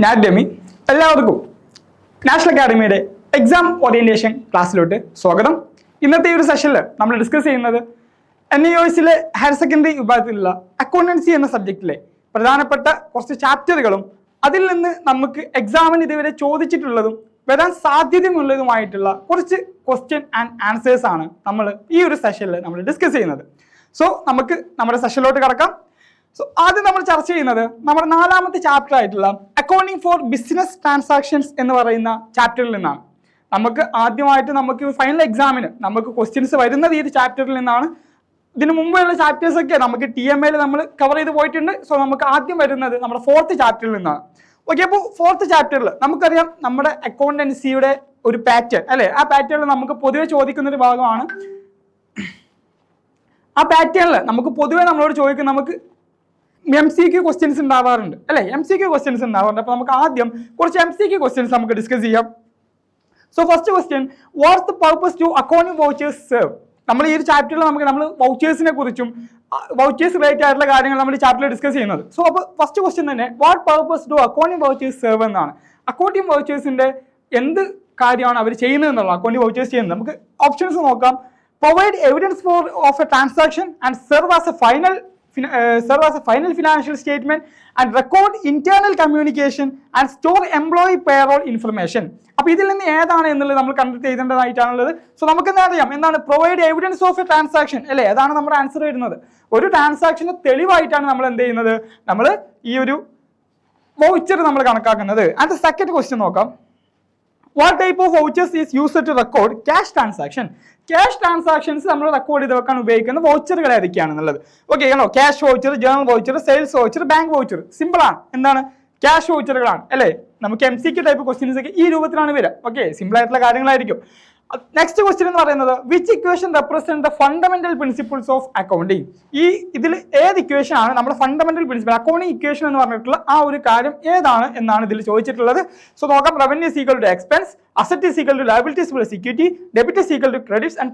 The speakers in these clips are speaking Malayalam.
ഞാൻ ഡെമി. എല്ലാവർക്കും നാഷണൽ അക്കാഡമിയുടെ എക്സാം ഓറിയന്റേഷൻ ക്ലാസ്സിലോട്ട് സ്വാഗതം. ഇന്നത്തെ ഈ ഒരു സെഷനിൽ നമ്മൾ ഡിസ്കസ് ചെയ്യുന്നത് NIOSലെ ഹയർ സെക്കൻഡറി വിഭാഗത്തിലുള്ള അക്കൗണ്ടൻസി എന്ന സബ്ജക്റ്റിലെ പ്രധാനപ്പെട്ട കുറച്ച് ചാപ്റ്ററുകളും അതിൽ നിന്ന് നമുക്ക് എക്സാമിന് ഇതുവരെ ചോദിച്ചിട്ടുള്ളതും വരാൻ സാധ്യതയുള്ളതുമായിട്ടുള്ള കുറച്ച് ക്വസ്റ്റ്യൻ ആൻഡ് ആൻസേഴ്സ് ആണ് നമ്മൾ ഈ ഒരു സെഷനിൽ നമ്മൾ ഡിസ്കസ് ചെയ്യുന്നത്. സോ നമുക്ക് നമ്മുടെ സെഷനിലോട്ട് കടക്കാം. സോ ആദ്യം നമ്മൾ ചർച്ച ചെയ്യുന്നത് നമ്മുടെ 4ാമത്തെ ചാപ്റ്റർ ആയിട്ടുള്ള അക്കൗണ്ടിങ് ഫോർ ബിസിനസ് ട്രാൻസാക്ഷൻസ് എന്ന് പറയുന്ന ചാപ്റ്ററിൽ നിന്നാണ്. നമുക്ക് ആദ്യമായിട്ട് നമുക്ക് ഫൈനൽ എക്സാമിന് നമുക്ക് ക്വസ്റ്റ്യൻസ് വരുന്നത് ഈ ഒരു ചാപ്റ്ററിൽ നിന്നാണ്. ഇതിന് മുമ്പുള്ള ചാപ്റ്റേഴ്സ് ഒക്കെ നമുക്ക് TMAയിൽ നമ്മൾ കവർ ചെയ്ത് പോയിട്ടുണ്ട്. സോ നമുക്ക് ആദ്യം വരുന്നത് നമ്മുടെ 4th ചാപ്റ്ററിൽ നിന്നാണ്. ഓക്കെ, അപ്പോൾ 4th ചാപ്റ്ററിൽ നമുക്കറിയാം നമ്മുടെ അക്കൗണ്ടൻസിയുടെ ഒരു പാറ്റേൺ അല്ലെ, ആ പാറ്റേണിൽ നമുക്ക് പൊതുവെ ചോദിക്കുന്ന ഒരു ഭാഗമാണ്. ആ പാറ്റേണിൽ നമുക്ക് പൊതുവെ നമ്മളോട് ചോദിക്കും, നമുക്ക് MCQ ക്വസ്റ്റ്യൻസ് ഉണ്ടാവാറുണ്ട് അല്ലെ, MCQ ക്വസ്റ്റ്യൻസ് ഉണ്ടാവാറുണ്ട്. അപ്പൊ നമുക്ക് ആദ്യം കുറച്ച് MCQ ക്വസ്റ്റ്യൻസ് നമുക്ക് ഡിസ്കസ് ചെയ്യാം. So first question, what's the purpose to accounting vouchers serve? നമ്മൾ ഈ ഒരു ചാപ്റ്ററിൽ നമ്മൾ വൗച്ചേഴ്സിനെ കുറിച്ചും വൗച്ചേഴ്സ് റിലേറ്റഡ് ആയിട്ടുള്ള കാര്യങ്ങൾ നമ്മൾ ഈ ചാപ്റ്ററിൽ ഡിസ്കസ് ചെയ്യുന്നത്. സോ അപ്പോൾ ഫസ്റ്റ് ക്വസ്റ്റ്യൻ തന്നെ, what purpose to accounting vouchers serve എന്നാണ്. അക്കൗണ്ടിംഗ് വൗച്ചേഴ്സിന്റെ എന്ത് കാര്യമാണ് അവർ ചെയ്യുന്നത് എന്നുള്ള അക്കൗണ്ടിംഗ് വൗച്ചേഴ്സ് ചെയ്യുന്നത്. നമുക്ക് ഓപ്ഷൻസ് നോക്കാം. Provide evidence of A transaction and serve as a final financial statement and record internal communication and store employee payroll information. അപ്പൊ ഇതിൽ നിന്ന് ഏതാണ് എന്നുള്ളത് നമ്മൾ കണ്ടെത്തി എഴുതേണ്ടതായിട്ടാണുള്ളത്. സോ നമുക്ക് എന്താ അറിയാം, എന്താണ് provide evidence of A transaction അല്ലെ, അതാണ് നമ്മുടെ ആൻസർ വരുന്നത്. ഒരു ട്രാൻസാക്ഷന് തെളിവായിട്ടാണ് നമ്മൾ എന്ത് ചെയ്യുന്നത്, നമ്മൾ ഈ ഒരു വൗച്ചർ നമ്മൾ കണക്കാക്കുന്നത്. ആൻഡ് സെക്കൻഡ് ക്വസ്റ്റ്യൻ നോക്കാം. What type of vouchers is used to record cash transaction? Cash transactions നമ്മൾ റെക്കോർഡ് ചെയ്ത് വെക്കാൻ ഉപയോഗിക്കുന്ന വൗച്ചറുകൾ ഏതൊക്കെയാണെന്നുള്ളത്. ഓക്കെ ആണോ, cash voucher, journal voucher, sales voucher, bank voucher. Simple ആണ്, എന്താണ് ക്യാഷ് വൗച്ചറുകളാണ് അല്ലേ. നമുക്ക് MCQ ടൈപ്പ് ക്വസ്റ്റ്യൻസ് ഒക്കെ ഈ രൂപത്തിലാണ് വരിക. ഓക്കെ, സിമ്പിൾ ആയിട്ടുള്ള കാര്യങ്ങളായിരിക്കും. നെക്സ്റ്റ് ക്വസ്റ്റ്യൻ എന്ന് പറയുന്നത്, which equation represent the fundamental principles of accounting? ഈ ഇതിൽ ഏത് ഇക്വേഷൻ ആണ് നമ്മുടെ ഫണ്ടമെന്റൽ പ്രിൻസിപ്പിൾ അക്കൗണ്ടിങ് ഇക്വേഷൻ എന്ന് പറഞ്ഞിട്ടുള്ള ആ ഒരു കാര്യം ഏതാണ് എന്നാണ് ഇതിൽ ചോദിച്ചിട്ടുള്ളത്. സോ നോക്കാം. Revenue is equal to expense, asset is equal to liabilities plus equity, debit is equal to credits and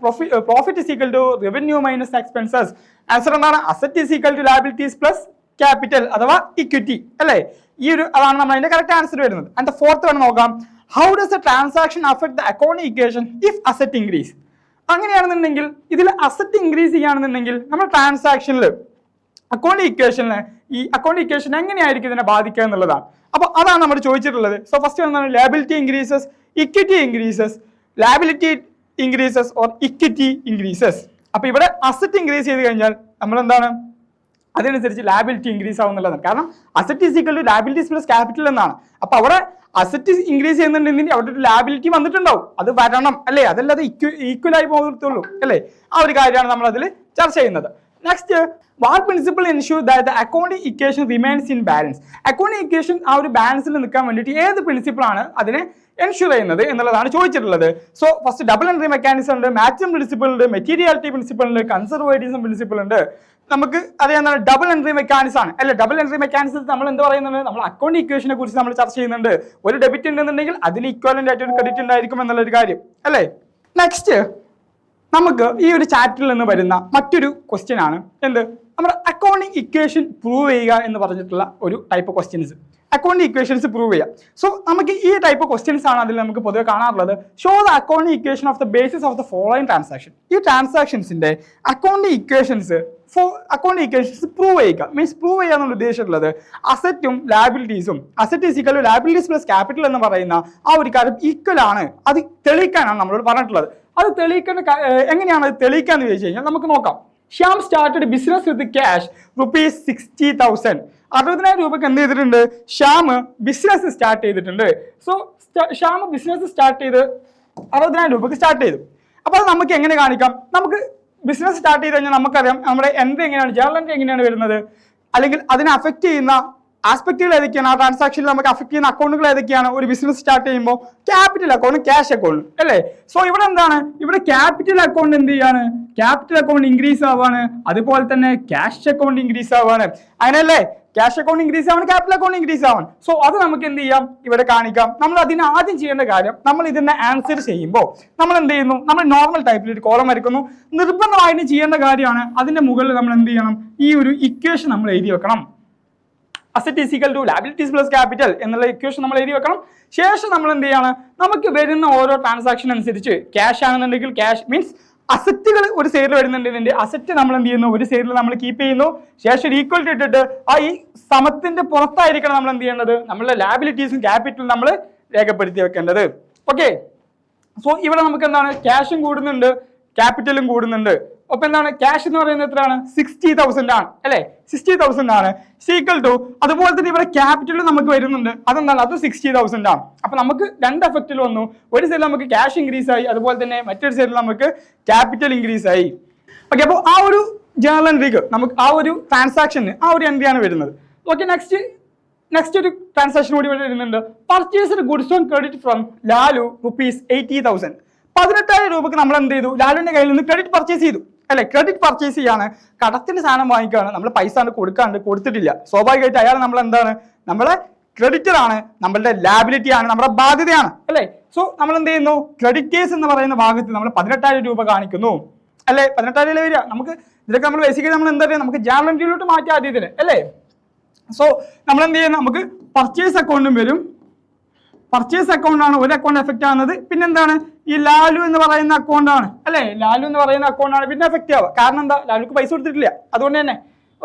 profit is equal to revenue minus expenses. Answer എന്താണ്? Asset is equal to liabilities plus capital അഥവാ ഇക്വിറ്റി അല്ലേ. ഈ ഒരു അതാണ് നമ്മൾ അതിന്റെ കറക്റ്റ് ആൻസർ വരുന്നത്. ആൻഡ് ഫോർത്ത് വേണം നോക്കാം. How does a transaction affect the accounting equation if asset increase? അങ്ങനെയാണെന്നുണ്ടെങ്കിൽ ഇതിൽ അസറ്റ് ഇൻക്രീസ് ചെയ്യുകയാണെന്നുണ്ടെങ്കിൽ നമ്മുടെ ട്രാൻസാക്ഷനിൽ അക്കൗണ്ടിംഗ് ഇക്വേഷനിൽ ഈ അക്കൗണ്ടിംഗ് ഇക്വേഷൻ എങ്ങനെയായിരിക്കും ഇതിനെ ബാധിക്കുക എന്നുള്ളതാണ്. അപ്പൊ അതാണ് നമ്മൾ ചോദിച്ചിട്ടുള്ളത്. സോ ഫസ്റ്റ് എന്താണ്, liability increases, equity increases, liability increases or equity increases. അപ്പൊ ഇവിടെ അസറ്റ് ഇൻക്രീസ് ചെയ്ത് കഴിഞ്ഞാൽ നമ്മൾ എന്താണ്, അതിനനുസരിച്ച് ലയബിലിറ്റി ഇൻക്രീസ് ആവുന്നുള്ളതാണ്. കാരണം asset is equal to liabilities plus capital എന്നാണ്. അപ്പൊ അവിടെ അസറ്റ് ഇൻക്രീസ് ചെയ്യുന്നുണ്ടെങ്കിൽ അവിടെ ഒരു ലയബിലിറ്റി വന്നിട്ടുണ്ടാവും, അത് വരണം അല്ലേ, അതല്ലാതെ ഈക്വൽ ആയി പോകത്തുള്ളൂ അല്ലേ. ആ ഒരു കാര്യമാണ് നമ്മൾ അതിൽ ചർച്ച ചെയ്യുന്നത്. Next, what principle ensure that the accounting equation remains in balance? Accounting equation ആ ഒരു ബാലൻസിൽ നിൽക്കാൻ വേണ്ടിയിട്ട് ഏത് പ്രിൻസിപ്പിൾ ആണ് അതിനെ എൻഷൂർ ചെയ്യുന്നത് എന്നുള്ളതാണ് ചോദിച്ചിട്ടുള്ളത്. So first double entry mechanism ഉണ്ട്, മാക്സിമം പ്രിൻസിപ്പിൾ ഉണ്ട്, മെറ്റീരിയാലിറ്റി പ്രിൻസിപ്പിൾ ഉണ്ട്, കൺസർവേറ്റിസം പ്രിൻസിപ്പിൾ ഉണ്ട്. നമുക്ക് അറിയാവുന്ന ഡബിൾ എൻട്രി മെക്കാനിസം ആണ് അല്ലെ. ഡബിൾ എൻട്രി മെക്കാനിസത്തിൽ നമ്മൾ എന്ത് പറയുന്നത്, നമ്മൾ അക്കൗണ്ടിംഗ് ഇക്വേഷനെ കുറിച്ച് നമ്മൾ ചർച്ച ചെയ്യുന്നുണ്ട്. ഒരു ഡെബിറ്റ് ഉണ്ടെന്നുണ്ടെങ്കിൽ അതിന് ഇക്വലന്റ് ആയിട്ട് ഒരു ക്രെഡിറ്റ് ഉണ്ടായിരിക്കും എന്നുള്ളൊരു കാര്യം അല്ലേ. നെക്സ്റ്റ് നമുക്ക് ഈ ഒരു ചാപ്റ്ററിൽ നിന്ന് വരുന്ന മറ്റൊരു ക്വസ്റ്റ്യൻ ആണ് എന്ത്, നമ്മുടെ അക്കൗണ്ടിംഗ് ഇക്വേഷൻ പ്രൂവ് ചെയ്യുക എന്ന് പറഞ്ഞിട്ടുള്ള ഒരു type questions. Accounting equations prove ചെയ്യാം. സോ നമുക്ക് ഈ ടൈപ്പ് ക്വസ്റ്റ്യൻസ് ആണ് അതിൽ നമുക്ക് പൊതുവെ കാണാറുള്ളത്. Show the accounting equation of the basis of the following transaction. ഈ ട്രാൻസാക്ഷൻസിന്റെ അക്കൗണ്ടിംഗ് ഇക്വേഷൻസ് പ്രൂവ് ചെയ്യുക. മീൻസ് പ്രൂവ് ചെയ്യുക എന്നുള്ള ഉദ്ദേശിച്ചിട്ടുള്ളത് അസറ്റും ലയബിലിറ്റീസും, asset is equal to liabilities plus capital എന്ന് പറയുന്ന ആ ഒരു കാര്യം ഈക്വൽ ആണ്, അത് തെളിയിക്കാനാണ് നമ്മളോട് പറഞ്ഞിട്ടുള്ളത്. അത് തെളിയിക്കേണ്ട എങ്ങനെയാണ് അത് തെളിയിക്കാന്ന് ചോദിച്ചു കഴിഞ്ഞാൽ നമുക്ക് നോക്കാം. Shyam started business with cash ₹60,000. 60,000 രൂപയ്ക്ക് എന്ത് ചെയ്തിട്ടുണ്ട്, ശ്യാം ബിസിനസ് സ്റ്റാർട്ട് ചെയ്തിട്ടുണ്ട്. സോ ശ്യാം ബിസിനസ് സ്റ്റാർട്ട് ചെയ്ത് 60,000 രൂപയ്ക്ക് സ്റ്റാർട്ട് ചെയ്തു. അപ്പോൾ അത് നമുക്ക് എങ്ങനെ കാണിക്കാം, നമുക്ക് ബിസിനസ് സ്റ്റാർട്ട് ചെയ്ത് കഴിഞ്ഞാൽ നമുക്കറിയാം നമ്മുടെ എൻട്രി എങ്ങനെയാണ്, ജേർണൽ എൻട്രി എങ്ങനെയാണ് വരുന്നത്, അല്ലെങ്കിൽ അതിനെ അഫക്റ്റ് ചെയ്യുന്ന ആസ്പെക്റ്റുകൾ ഏതൊക്കെയാണ്, ആ ട്രാൻസാക്ഷനിൽ നമുക്ക് അഫക്ട് ചെയ്യുന്ന അക്കൗണ്ടുകൾ ഏതൊക്കെയാണ് ഒരു ബിസിനസ് സ്റ്റാർട്ട് ചെയ്യുമ്പോൾ? ക്യാപിറ്റൽ അക്കൗണ്ട്, ക്യാഷ് അക്കൗണ്ട് അല്ലേ. സോ ഇവിടെ എന്താണ്, ഇവിടെ ക്യാപിറ്റൽ അക്കൗണ്ട് എന്ത് ചെയ്യാണ്, ക്യാപിറ്റൽ അക്കൗണ്ട് ഇൻക്രീസ് ആവാണ്, അതുപോലെ തന്നെ ക്യാഷ് അക്കൗണ്ട് ഇൻക്രീസ് ആവാണ്, അങ്ങനെയല്ലേ. ക്യാഷ് അക്കൗണ്ട് ഇൻക്രീസ് ആവാണ്, ക്യാപിറ്റൽ അക്കൗണ്ട് ഇൻക്രീസ് ആവാണ്. സോ അത് നമുക്ക് എന്ത് ചെയ്യാം, ഇവിടെ കാണിക്കാം. നമ്മൾ അതിന് ആദ്യം ചെയ്യേണ്ട കാര്യം, നമ്മൾ ഇതിന്റെ ആൻസർ ചെയ്യുമ്പോൾ നമ്മൾ എന്ത് ചെയ്യുന്നു, നമ്മൾ നോർമൽ ടൈപ്പിൽ ഒരു കോളം വരയ്ക്കുന്നു. നിർബന്ധമായിട്ട് ചെയ്യേണ്ട കാര്യമാണ് അതിന്റെ മുകളിൽ നമ്മൾ എന്ത് ചെയ്യണം, ഈ ഒരു ഇക്വേഷൻ നമ്മൾ എഴുതി വെക്കണം. Asset is equal to liabilities plus capital എന്നുള്ള ഇക്വേഷൻ നമ്മൾ എഴുതി വെക്കണം. ശേഷം നമ്മൾ എന്ത് ചെയ്യാണ്, നമുക്ക് വരുന്ന ഓരോ ട്രാൻസാക്ഷൻ അനുസരിച്ച് ക്യാഷ് ആണെന്നുണ്ടെങ്കിൽ ക്യാഷ് മീൻസ് അസറ്റുകൾ ഒരു സൈഡിൽ വരുന്നുണ്ടെങ്കിൽ അസറ്റ് നമ്മൾ എന്ത് ചെയ്യുന്നു, ഒരു സൈഡിൽ നമ്മൾ കീപ്പ് ചെയ്യുന്നു. ശേഷം ഈക്വൽ ടു ഇട്ടിട്ട് ആ ഈ സമത്തിന്റെ പുറത്തായിരിക്കണം നമ്മൾ എന്ത് ചെയ്യേണ്ടത്, നമ്മളുടെ ലാബിലിറ്റീസും ക്യാപിറ്റലും നമ്മൾ രേഖപ്പെടുത്തി വെക്കേണ്ടത്. ഓക്കെ, സോ ഇവിടെ നമുക്ക് എന്താണ്, ക്യാഷും കൂടുന്നുണ്ട് ക്യാപിറ്റലും കൂടുന്നുണ്ട്. അപ്പൊ എന്താണ്, ക്യാഷ് എന്ന് പറയുന്നത് എത്രയാണ്, 60,000 ആണ് അല്ലെ, 60,000 ആണ്. ഈക്വൽ ടു അതുപോലെ തന്നെ ഇവിടെ ക്യാപിറ്റൽ നമുക്ക് വരുന്നുണ്ട്, അതെന്താണ്, അത് 60,000 ആണ്. അപ്പൊ നമുക്ക് രണ്ട് എഫക്റ്റിൽ വന്നു. ഒരു സൈഡിൽ നമുക്ക് ക്യാഷ് ഇൻക്രീസ് ആയി, അതുപോലെ തന്നെ മറ്റൊരു സൈഡിൽ നമുക്ക് ക്യാപിറ്റൽ ഇൻക്രീസ് ആയി. ഓക്കെ, അപ്പോൾ ആ ഒരു ജേർണൽ എൻട്രിക്ക് നമുക്ക് ആ ഒരു ട്രാൻസാക്ഷന് ആ ഒരു എൻട്രിയാണ് വരുന്നത്. ഓക്കെ, നെക്സ്റ്റ് ഒരു ട്രാൻസാക്ഷൻ കൂടി വരുന്നുണ്ട്. Purchased goods on credit from Lalu ₹80,000. 18,000 രൂപക്ക് നമ്മൾ എന്ത് ചെയ്തു, ലാലുവിന്റെ കയ്യിൽ നിന്ന് ക്രെഡിറ്റ് പർച്ചേസ് ചെയ്തു അല്ലെ. ക്രെഡിറ്റ് പർച്ചേസ് ചെയ്യാണ്, കടത്തിന് സാധനം വാങ്ങിക്കുകയാണ്, നമ്മൾ പൈസ കൊടുത്തിട്ടില്ല. സ്വാഭാവികമായിട്ട് അയാൾ നമ്മൾ എന്താണ്, നമ്മളെ ക്രെഡിറ്റർ ആണ്, നമ്മളുടെ ലാബിലിറ്റി ആണ്, നമ്മുടെ ബാധ്യതയാണ് അല്ലെ. സോ നമ്മൾ എന്ത് ചെയ്യുന്നു, ക്രെഡിറ്റേഴ്സ് എന്ന് പറയുന്ന ഭാഗത്ത് നമ്മൾ 18,000 രൂപ കാണിക്കുന്നു അല്ലെ. 18,000 വരിക. നമുക്ക് ഇതൊക്കെ നമ്മൾ ബേസിക്കലി നമ്മൾ എന്താ പറയുക, നമുക്ക് ജേർണൽ എൻട്രിയിലോട്ട് മാറ്റി ആദ്യത്തിന് അല്ലേ. സോ നമ്മൾ എന്ത് ചെയ്യുന്നു, നമുക്ക് പർച്ചേസ് അക്കൗണ്ടും വരും. പർച്ചേസ് അക്കൗണ്ട് ആണ് ഒരു അക്കൗണ്ട് എഫക്റ്റ് ആവുന്നത്. പിന്നെന്താണ്, ഈ ലാലു എന്ന് പറയുന്ന അക്കൗണ്ട് ആണ് അല്ലെ. ലാലു എന്ന് പറയുന്ന അക്കൗണ്ട് ആണ് പിന്നെ എഫക്റ്റ് ആവുക. കാരണം എന്താ, ലാലുക്ക് പൈസ കൊടുത്തിട്ടില്ല, അതുകൊണ്ട് തന്നെ.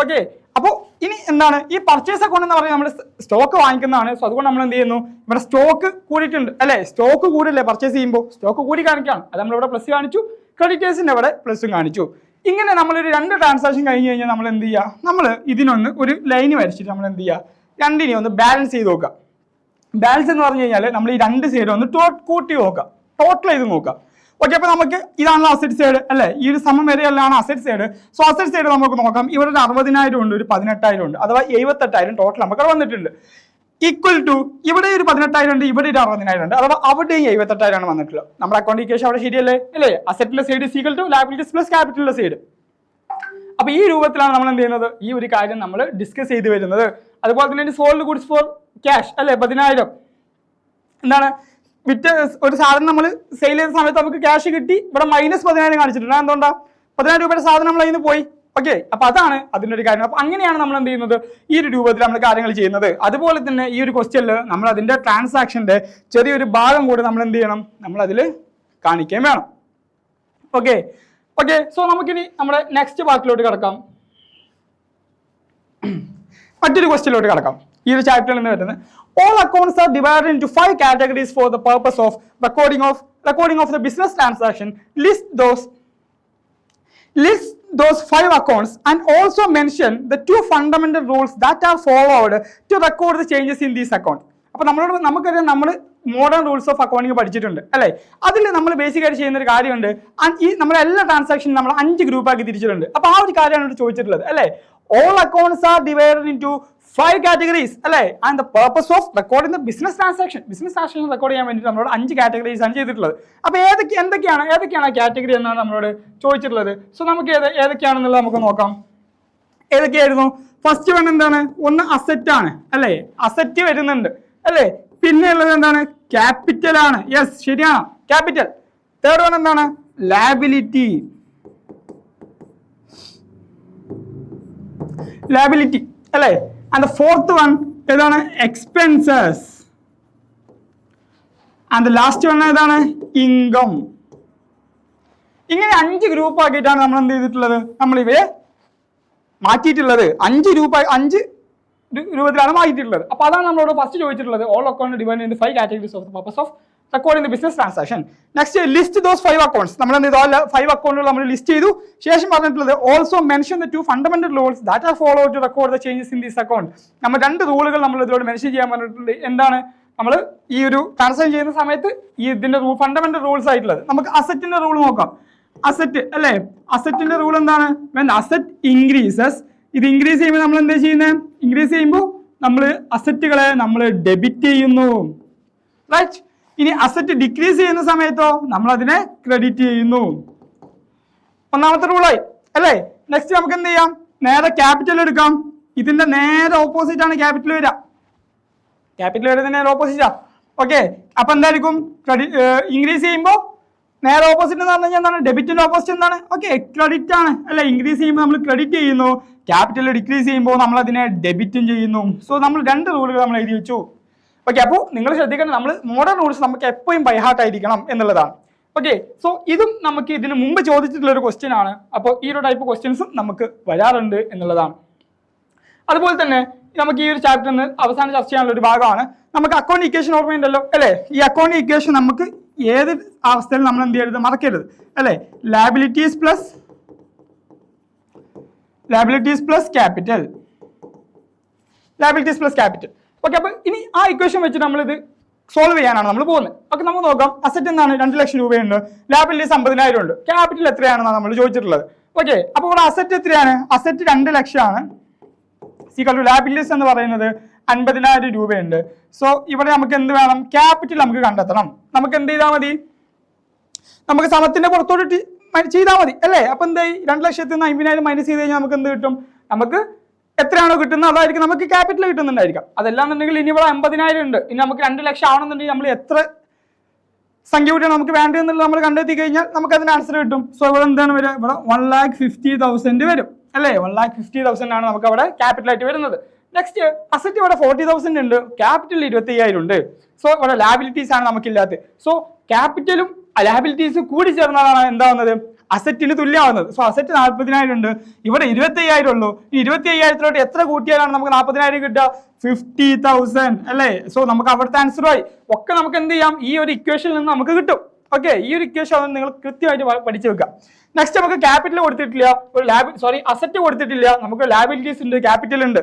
ഓക്കെ, അപ്പോൾ ഇനി എന്താണ്, ഈ പർച്ചേസ് അക്കൗണ്ട് എന്ന് പറയുന്നത് നമ്മൾ സ്റ്റോക്ക് വാങ്ങിക്കുന്നതാണ്. സോ അതുകൊണ്ട് നമ്മൾ എന്ത് ചെയ്യുന്നു, ഇവിടെ സ്റ്റോക്ക് കൂടിയിട്ടുണ്ട് അല്ലെ. സ്റ്റോക്ക് കൂടില്ലേ പർച്ചേസ് ചെയ്യുമ്പോൾ, സ്റ്റോക്ക് കൂടി കാണിക്കുകയാണ്, അത് നമ്മളിവിടെ പ്ലസ് കാണിച്ചു, ക്രെഡിറ്റേഴ്സിന്റെ അവിടെ പ്ലസും കാണിച്ചു. ഇങ്ങനെ നമ്മളൊരു 2 ട്രാൻസാക്ഷൻ കഴിഞ്ഞ് കഴിഞ്ഞാൽ നമ്മൾ എന്ത് ചെയ്യുക, നമ്മൾ ഇതിനൊന്ന് ഒരു ലൈന് വരച്ചിട്ട് നമ്മൾ എന്ത് ചെയ്യുക, രണ്ടിനെ ഒന്ന് ബാലൻസ് ചെയ്ത് നോക്കുക. ബാലൻസ് എന്ന് പറഞ്ഞു കഴിഞ്ഞാൽ നമ്മൾ ഈ 2 സൈഡ് ഒന്ന് കൂട്ടി നോക്കുക, ടോട്ടൽ ചെയ്ത് നോക്കുക. ഓക്കെ, അപ്പൊ നമുക്ക് ഇതാണല്ലോ അസറ്റ് സൈഡ് അല്ലെ, ഈ ഒരു സമം വരെയല്ലാണ് asset side. So asset side നമുക്ക് നോക്കാം. ഇവിടെ ഒരു 60,000 ഉണ്ട്, ഒരു 18,000 ഉണ്ട്, അഥവാ 78,000 ടോട്ടൽ നമുക്ക് വന്നിട്ടുണ്ട്. ഈക്വൽ ടു ഇവിടെ ഒരു 18,000 ഉണ്ട്, ഇവിടെ ഒരു 60,000 ഉണ്ട്, അഥവാ അവിടെയും 78,000 ആണ് വന്നിട്ടുള്ളത്. നമ്മുടെ അക്കൗണ്ട് ഇക്വേഷൻ അവിടെ ശരിയല്ലേ അല്ലേ. അസറ്റിന്റെ side is equal to liabilities plus ക്യാപിറ്റലിന്റെ സൈഡ്. അപ്പൊ ഈ രൂപത്തിലാണ് നമ്മൾ എന്ത് ചെയ്യുന്നത്, ഈ ഒരു കാര്യം നമ്മൾ ഡിസ്കസ് ചെയ്ത് വരുന്നത്. അതുപോലെ തന്നെ സോൾഡ് ഗുഡ്സ് ഫോർ ക്യാഷ് അല്ലെ, 10,000 എന്താണ്, വിറ്റ് ഒരു സാധനം നമ്മൾ സെയിൽ ചെയ്ത സമയത്ത് നമുക്ക് ക്യാഷ് കിട്ടി, ഇവിടെ -10,000 കാണിച്ചിട്ടുണ്ട്. എന്തുകൊണ്ടാ, 10,000 രൂപയുടെ സാധനം നമ്മൾ അതിന് പോയി. ഓക്കെ, അപ്പൊ അതാണ് അതിന്റെ ഒരു കാര്യം. അപ്പൊ അങ്ങനെയാണ് നമ്മൾ എന്ത് ചെയ്യുന്നത്, ഈ ഒരു രൂപത്തിൽ നമ്മൾ കാര്യങ്ങൾ ചെയ്യുന്നത്. അതുപോലെ തന്നെ ഈ ഒരു ക്വസ്റ്റ്യനിൽ നമ്മൾ അതിന്റെ ട്രാൻസാക്ഷന്റെ ചെറിയൊരു ഭാഗം കൂടി നമ്മൾ എന്ത് ചെയ്യണം, നമ്മൾ അതിൽ കാണിക്കുകയും വേണം. ഓക്കെ, സോ നമുക്കിനി നമ്മുടെ നെക്സ്റ്റ് പാർട്ടിലോട്ട് കിടക്കാം. മറ്റൊരു ക്വസ്റ്റ്യനിലോട്ട് കിടക്കാം. ഈ ഒരു ചാപ്റ്ററിൽ നിന്ന് വരുന്നത്, all accounts are divided into 5 categories for the purpose of recording of the business transaction. List those 5 accounts and also mention the 2 fundamental rules that are followed to record the changes in these accounts. അപ്പൊ നമുക്കറിയാം, നമ്മൾ മോഡേൺ റൂൾസ് ഓഫ് അക്കൗണ്ടിങ് പഠിച്ചിട്ടുണ്ട് അല്ലെ. അതിൽ നമ്മൾ ബേസിക്കായിട്ട് ചെയ്യുന്ന ഒരു കാര്യമുണ്ട്, ഈ നമ്മുടെ എല്ലാ ട്രാൻസാക്ഷനും നമ്മൾ 5 ഗ്രൂപ്പാക്കി തിരിച്ചിട്ടുണ്ട്. അപ്പൊ ആ ഒരു കാര്യമാണ് ഇവിടെ ചോദിച്ചിട്ടുള്ളത് അല്ലെ. all accounts are divided into 5 categories അല്ലെ, and the purpose of recording the business transaction record ചെയ്യാൻ വേണ്ടി നമ്മളോട് 5 categories ആണ് ചെയ്തിട്ടുള്ളത്. അപ്പൊ ഏതൊക്കെയാണ് കാറ്റഗറി എന്നാണ് നമ്മളോട് ചോദിച്ചിട്ടുള്ളത്. സോ നമുക്ക് ഏതൊക്കെയാണെന്നുള്ളത് നമുക്ക് നോക്കാം. ഏതൊക്കെയായിരുന്നു, ഫസ്റ്റ് വൺ എന്താണ്, ഒന്ന് അസറ്റ് ആണ് അല്ലെ, അസറ്റ് വരുന്നുണ്ട് അല്ലെ. പിന്നെ ഉള്ളത് എന്താണ്, ക്യാപിറ്റൽ ആണ്, യെസ് ശരിയാണ്, ക്യാപിറ്റൽ. തേർഡ് വൺ എന്താണ്, ലാബിലിറ്റി അല്ലെ. ആൻഡ് ഫോർത്ത് വൺ ഏതാണ്, എക്സ്പെൻസസ്. ആൻഡ് ലാസ്റ്റ് വൺ ഏതാണ്, ഇൻകം. ഇങ്ങനെ 5 ഗ്രൂപ്പ് ആക്കിയിട്ടാണ് നമ്മൾ എന്ത് ചെയ്തിട്ടുള്ളത്, നമ്മൾ ഇവയെ മാറ്റിയിട്ടുള്ളത്. 5 രൂപത്തിലാണ് മാറ്റിയിട്ടുള്ളത്. അപ്പൊ അതാണ് നമ്മളോട് ഫസ്റ്റ് ചോദിച്ചിട്ടുള്ളത്. All account divide in 5 categories of the purpose of recording the business transaction. Next, list those 5 accounts. നമ്മൾ എന്ത് ചെയ്തു, 5 അക്കൗണ്ടുകൾ നമ്മൾ ലിസ്റ്റ് ചെയ്തു. ശേഷം പറഞ്ഞിട്ടുള്ളത് also mention the 2 fundamental rules that are followed to record the changes in this account. നമ്മൾ 2 റൂളുകൾ നമ്മൾ ഇതിലൂടെ മെൻഷൻ ചെയ്യാൻ പറഞ്ഞിട്ടുണ്ട്. എന്താണ്, നമ്മൾ ഈ ഒരു ട്രാൻസാക്ഷൻ ചെയ്യുന്ന സമയത്ത് ഈ ഇതിന്റെ ഫണ്ടമെന്റൽ റൂൾസ് ആയിട്ടുള്ളത്. നമുക്ക് അസറ്റിന്റെ റൂൾ നോക്കാം. അസറ്റ് അല്ലെ, അസറ്റിന്റെ റൂൾ എന്താണ്, when asset increases, ഇത് ഇൻക്രീസ് ചെയ്യുമ്പോൾ നമ്മൾ എന്താ ചെയ്യുന്നത്, ഇൻക്രീസ് ചെയ്യുമ്പോൾ നമ്മൾ അസറ്റുകളെ നമ്മൾ ഡെബിറ്റ് ചെയ്യുന്നു, റൈറ്റ്. ഇനി അസറ്റ് ഡിക്രീസ് ചെയ്യുന്ന സമയത്തോ നമ്മൾ അതിനെ ക്രെഡിറ്റ് ചെയ്യുന്നു. ഒന്നാമത്തെ റൂളായി അല്ലേ. നെക്സ്റ്റ് നമുക്ക് എന്ത് ചെയ്യാം, നേരെ ക്യാപിറ്റൽ എടുക്കാം. ഇതിന്റെ നേരെ ഓപ്പോസിറ്റ് ആണ് ക്യാപിറ്റൽ വരിക. ക്യാപിറ്റൽ വരുന്നതിന് നേരെ ഓപ്പോസിറ്റാ. ഓക്കെ, അപ്പൊ എന്തായിരിക്കും, ഇൻക്രീസ് ചെയ്യുമ്പോൾ നേരെ ഓപ്പോസിറ്റ് എന്ന് പറഞ്ഞു കഴിഞ്ഞാൽ എന്താണ്, ഡെബിറ്റിന്റെ ഓപ്പോസിറ്റ് എന്താണ്, ഓക്കെ ക്രെഡിറ്റ് ആണ് അല്ലെ. ഇൻക്രീസ് ചെയ്യുമ്പോൾ നമ്മൾ ക്രെഡിറ്റ് ചെയ്യുന്നു, ക്യാപിറ്റൽ ഡിക്രീസ് ചെയ്യുമ്പോൾ നമ്മൾ അതിനെ ഡെബിറ്റും ചെയ്യുന്നു. സോ നമ്മൾ 2 റൂളുകൾ നമ്മൾ എഴുതി വെച്ചു. ഓക്കെ, അപ്പോൾ നിങ്ങൾ ശ്രദ്ധിക്കണം, നമ്മൾ മോഡേൺ റൂൾസ് നമുക്ക് എപ്പോഴും ബൈ ഹാർട്ട് ആയിരിക്കണം എന്നുള്ളതാണ്. ഓക്കെ, സോ ഇതും നമുക്ക് ഇതിന് മുമ്പ് ചോദിച്ചിട്ടുള്ള ഒരു ക്വസ്റ്റ്യൻ ആണ്. അപ്പോൾ ഈ ഒരു ടൈപ്പ് ക്വസ്റ്റ്യൻസും നമുക്ക് വരാറുണ്ട് എന്നുള്ളതാണ്. അതുപോലെ തന്നെ നമുക്ക് ഈ ഒരു ചാപ്റ്ററിൽ അവസാനം ചർച്ച ചെയ്യാനുള്ള ഒരു ഭാഗമാണ് നമുക്ക് അക്കൗണ്ട് ഇക്വേഷൻ ഓർമ്മയുണ്ടല്ലോ അല്ലേ? ഈ അക്കൗണ്ട് ഇക്വേഷൻ നമുക്ക് ഏത് അവസ്ഥയിൽ നമ്മൾ എന്ത് ചെയ്യരുത്, മറക്കരുത് അല്ലേ? Liabilities plus capital. ഓക്കെ, അപ്പൊ ഇനി ആ ഇക്വേഷൻ വെച്ചിട്ട് നമ്മൾ ഇത് സോൾവ് ചെയ്യാനാണ് നമ്മൾ പോകുന്നത്. ഓക്കെ, നമുക്ക് നോക്കാം. അസറ്റ് എന്താണ്? 2 ലക്ഷം രൂപയുണ്ട്, ലാബിലിറ്റീസ് 50,000 ഉണ്ട്, ക്യാപിറ്റൽ എത്രയാണെന്നാണ് നമ്മൾ ചോദിച്ചിട്ടുള്ളത്. ഓക്കെ, അപ്പോൾ ഇവിടെ അസറ്റ് എത്രയാണ്? അസറ്റ് 2 ലക്ഷമാണ്. ലാബിലിറ്റീസ് എന്ന് പറയുന്നത് 50,000 രൂപയുണ്ട്. സോ ഇവിടെ നമുക്ക് എന്ത് വേണം? ക്യാപിറ്റൽ നമുക്ക് കണ്ടെത്തണം. നമുക്ക് എന്ത് ചെയ്താൽ മതി? നമുക്ക് സമത്തിന്റെ പുറത്തോട്ട് ചെയ്താൽ മതി അല്ലേ? അപ്പൊ എന്തായി? 2 ലക്ഷത്തിൽ നിന്ന് 50,000 മൈനസ് ചെയ്ത് കഴിഞ്ഞാൽ നമുക്ക് എന്ത് കിട്ടും? നമുക്ക് എത്രയാണോ കിട്ടുന്നത് അതായിരിക്കും നമുക്ക് ക്യാപിറ്റൽ കിട്ടുന്നുണ്ടായിരിക്കാം. അതല്ലാന്നുണ്ടെങ്കിൽ ഇനി ഇവിടെ 50,000 ഉണ്ട്, ഇനി നമുക്ക് 2 ലക്ഷം ആവണമെന്നുണ്ടെങ്കിൽ നമ്മൾ എത്ര സംഖ്യ കൂട്ടിയാണ് നമുക്ക് വേണ്ടതെന്നുള്ളത് നമ്മൾ കണ്ടെത്തി കഴിഞ്ഞാൽ നമുക്ക് അതിന് ആൻസർ കിട്ടും. സോ ഇവിടെ എന്താണ് വരിക? ഇവിടെ 1,50,000 വരും അല്ലേ? 1,50,000 ആണ് നമുക്ക് അവിടെ ക്യാപിറ്റൽ ആയിട്ട് വരുന്നത്. നെക്സ്റ്റ് അസറ്റ് ഇവിടെ 40,000 ഉണ്ട്, ക്യാപിറ്റൽ 25,000 ഉണ്ട്. സോ ഇവിടെ ലാബിലിറ്റീസ് ആണ് നമുക്കില്ലാത്തത്. സോ ക്യാപിറ്റലും ലാബിലിറ്റീസ് കൂടി ചേർന്നതാണ് എന്താവുന്നത്? അസറ്റിന് തുല്യമാവുന്നത്. സോ അസറ്റ് 40,000 ഉണ്ട്, ഇവിടെ 25,000 ഉള്ളൂ. ഈ 25,000 എത്ര കൂട്ടിയാലാണ് നമുക്ക് 40,000 കിട്ടുക? 50,000 അല്ലേ? സോ നമുക്ക് അവിടുത്തെ ആൻസറുമായി ഒക്കെ നമുക്ക് എന്ത് ചെയ്യാം? ഈ ഒരു ഇക്വേഷനിൽ നിന്ന് നമുക്ക് കിട്ടും. ഓക്കെ, ഈ ഒരു ഇക്വേഷൻ നിങ്ങൾ കൃത്യമായിട്ട് പഠിച്ചു വെക്കുക. നെക്സ്റ്റ് നമുക്ക് ക്യാപിറ്റൽ കൊടുത്തിട്ടില്ല, അസറ്റ് കൊടുത്തിട്ടില്ല, നമുക്ക് ലാബിലിറ്റീസ് ഉണ്ട്, ക്യാപിറ്റൽ ഉണ്ട്.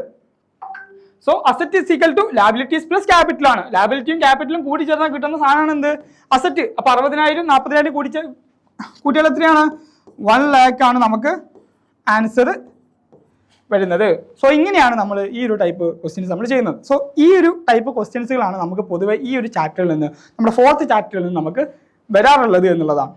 So asset is equal to liabilities plus capital ആണ്. ലാബിലിറ്റിയും ക്യാപിറ്റലും കൂടി ചേർന്നാൽ കിട്ടുന്ന സാധനമാണ് എന്ത്? അസറ്റ്. അപ്പൊ 60,000 40,000 കൂട്ടിയാൽ എത്രയാണ്? 1 lakh ആണ് നമുക്ക് ആൻസർ വരുന്നത്. സോ ഇങ്ങനെയാണ് നമ്മൾ ഈ ഒരു ടൈപ്പ് ക്വസ്റ്റ്യൻസ് നമ്മൾ ചെയ്യുന്നത്. സോ ഈ ഒരു ടൈപ്പ് ക്വസ്റ്റ്യൻസുകളാണ് നമുക്ക് പൊതുവെ ഈ ഒരു ചാപ്റ്ററിൽ നിന്ന്, നമ്മുടെ 4th ചാപ്റ്ററിൽ നിന്ന് നമുക്ക് വരാറുള്ളത് എന്നുള്ളതാണ്.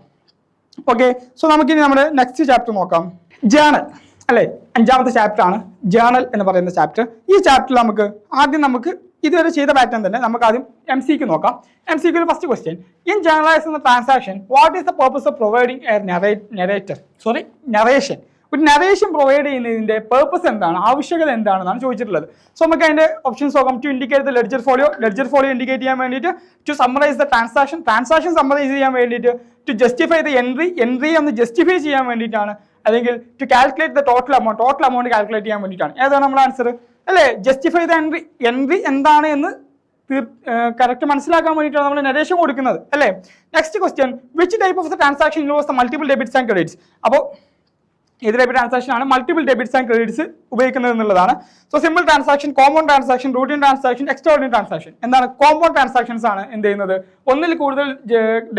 ഓക്കെ, സോ നമുക്കിനി നമ്മുടെ നെക്സ്റ്റ് ചാപ്റ്റർ നോക്കാം. ജേണൽ അല്ലേ? 5ാമത്തെ ചാപ്റ്റർ ആണ് ജേണൽ എന്ന് പറയുന്ന ചാപ്റ്റർ. ഈ ചാപ്റ്ററിൽ നമുക്ക് ഇതുവരെ ചെയ്ത പാറ്റേൺ തന്നെ നമുക്ക് ആദ്യം MCQ നോക്കാം. MCQ first question, in journalising transaction what is the purpose of providing a narration? ഒരു നറേഷൻ പ്രൊവൈഡ് ചെയ്യുന്നതിന്റെ പർപ്പസ് എന്താണ്, ആവശ്യകത എന്താണെന്നാണ് ചോദിച്ചിട്ടുള്ളത്. സോ നമുക്ക് അതിന്റെ ഓപ്ഷൻസ് നോക്കാം. To indicate the ledger folio indicate ചെയ്യാൻ വേണ്ടിയിട്ട്, to summarise the transaction summarise ചെയ്യാൻ വേണ്ടിയിട്ട്, ടു ജസ്റ്റിഫൈ ദ എൻട്രി ഒന്ന് ജസ്റ്റിഫൈ ചെയ്യാൻ വേണ്ടിയിട്ടാണ്, അല്ലെങ്കിൽ to calculate the total amount calculate ചെയ്യാൻ വേണ്ടിയിട്ടാണ്. ഏതാണ് നമ്മുടെ ആൻസർ അല്ലേ? ജസ്റ്റിഫൈ ദ എൻട്രി എന്താണ് എന്ന് കറക്റ്റ് മനസ്സിലാക്കാൻ വേണ്ടിയിട്ടാണ് നമ്മൾ നരേഷൻ കൊടുക്കുന്നത് അല്ലേ? Next question, which type of the transaction involves the multiple debits and credits? അപ്പോൾ ഏത് ടൈപ്പ് ട്രാൻസാക്ഷൻ ആണ് മൾട്ടിപ്പിൾ ഡെബിറ്റ്സ് ആൻഡ് ക്രെഡിറ്റ്സ് ഉപയോഗിക്കുന്നത് എന്നുള്ളതാണ്. So simple transaction, compound transaction, routine transaction, extraordinary transaction. എന്താണ്? കോമ്പൗണ്ട് ട്രാൻസാക്ഷൻസ് ആണ് എന്ത് ചെയ്യുന്നത്? ഒന്നിൽ കൂടുതൽ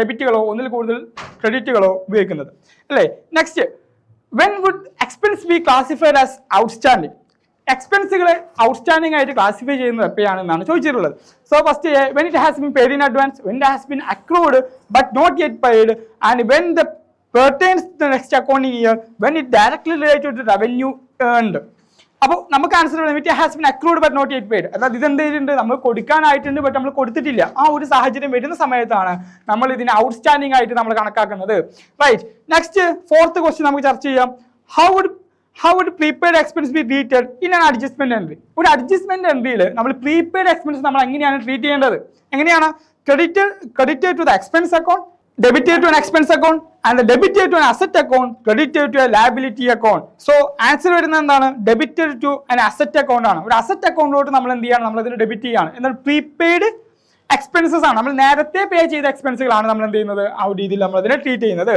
ഡെബിറ്റുകളോ ഒന്നിൽ കൂടുതൽ ക്രെഡിറ്റുകളോ ഉപയോഗിക്കുന്നത് അല്ലേ? Next, when would expense be classified as outstanding? എക്സ്പെൻസുകളെ ഔട്ട്സ്റ്റാൻഡിംഗ് ആയിട്ട് ക്ലാസിഫൈ ചെയ്യുന്നത് എപ്പോഴാണെന്നാണ് ചോദിച്ചിട്ടുള്ളത്. So first, when it has been paid in advance, when it has been accrued but not yet paid, and when the pertains to the next accounting year, when it directly related to revenue earned. അപ്പോൾ നമുക്ക് answer it has been accrued but not yet paid. അതായത് ഇതെന്ത് ചെയ്തിട്ടുണ്ട്? നമ്മൾ കൊടുക്കാനായിട്ടുണ്ട് ബട്ട് നമ്മൾ കൊടുത്തിട്ടില്ല. ആ ഒരു സാഹചര്യം വരുന്ന സമയത്താണ് നമ്മൾ ഇതിനെ ഔട്ട്സ്റ്റാൻഡിംഗ് ആയിട്ട് നമ്മൾ കണക്കാക്കുന്നത്. റൈറ്റ്. നെക്സ്റ്റ് 4th ക്വസ്റ്റ്യൻ നമുക്ക് ചർച്ച ചെയ്യാം. How would prepaid expense be treated in an adjustment entry? ഒരു അഡ്ജസ്റ്റ്മെന്റ് എൻട്രിയിൽ നമ്മൾ പ്രീപെയ്ഡ് എക്സ്പെൻസ് നമ്മൾ എങ്ങനെയാണ് ട്രീറ്റ് ചെയ്യേണ്ടത്? എങ്ങനെയാണ്? credited to the expense account, debited to an expense account, and the debited to an asset account, credited to a liability account. So answer വരുന്നത് എന്താണ്? debited to an asset account ആണ്. ഒരു അസറ്റ് അക്കൗണ്ടിലോട്ട് നമ്മൾ എന്ത് ചെയ്യണം? നമ്മൾ അതിന് ഡെബിറ്റ് ചെയ്യാണ്. എന്നാൽ പ്രീപെയ്ഡ് എക്സ്പെൻസസ് ആണ്, നമ്മൾ നേരത്തെ പേ ചെയ്ത എക്സ്പെൻസുകളാണ് നമ്മൾ എന്ത് ചെയ്യുന്നത്? ആ ഒരു രീതിയിൽ നമ്മൾ അതിനെ ട്രീറ്റ് ചെയ്യുന്നത്.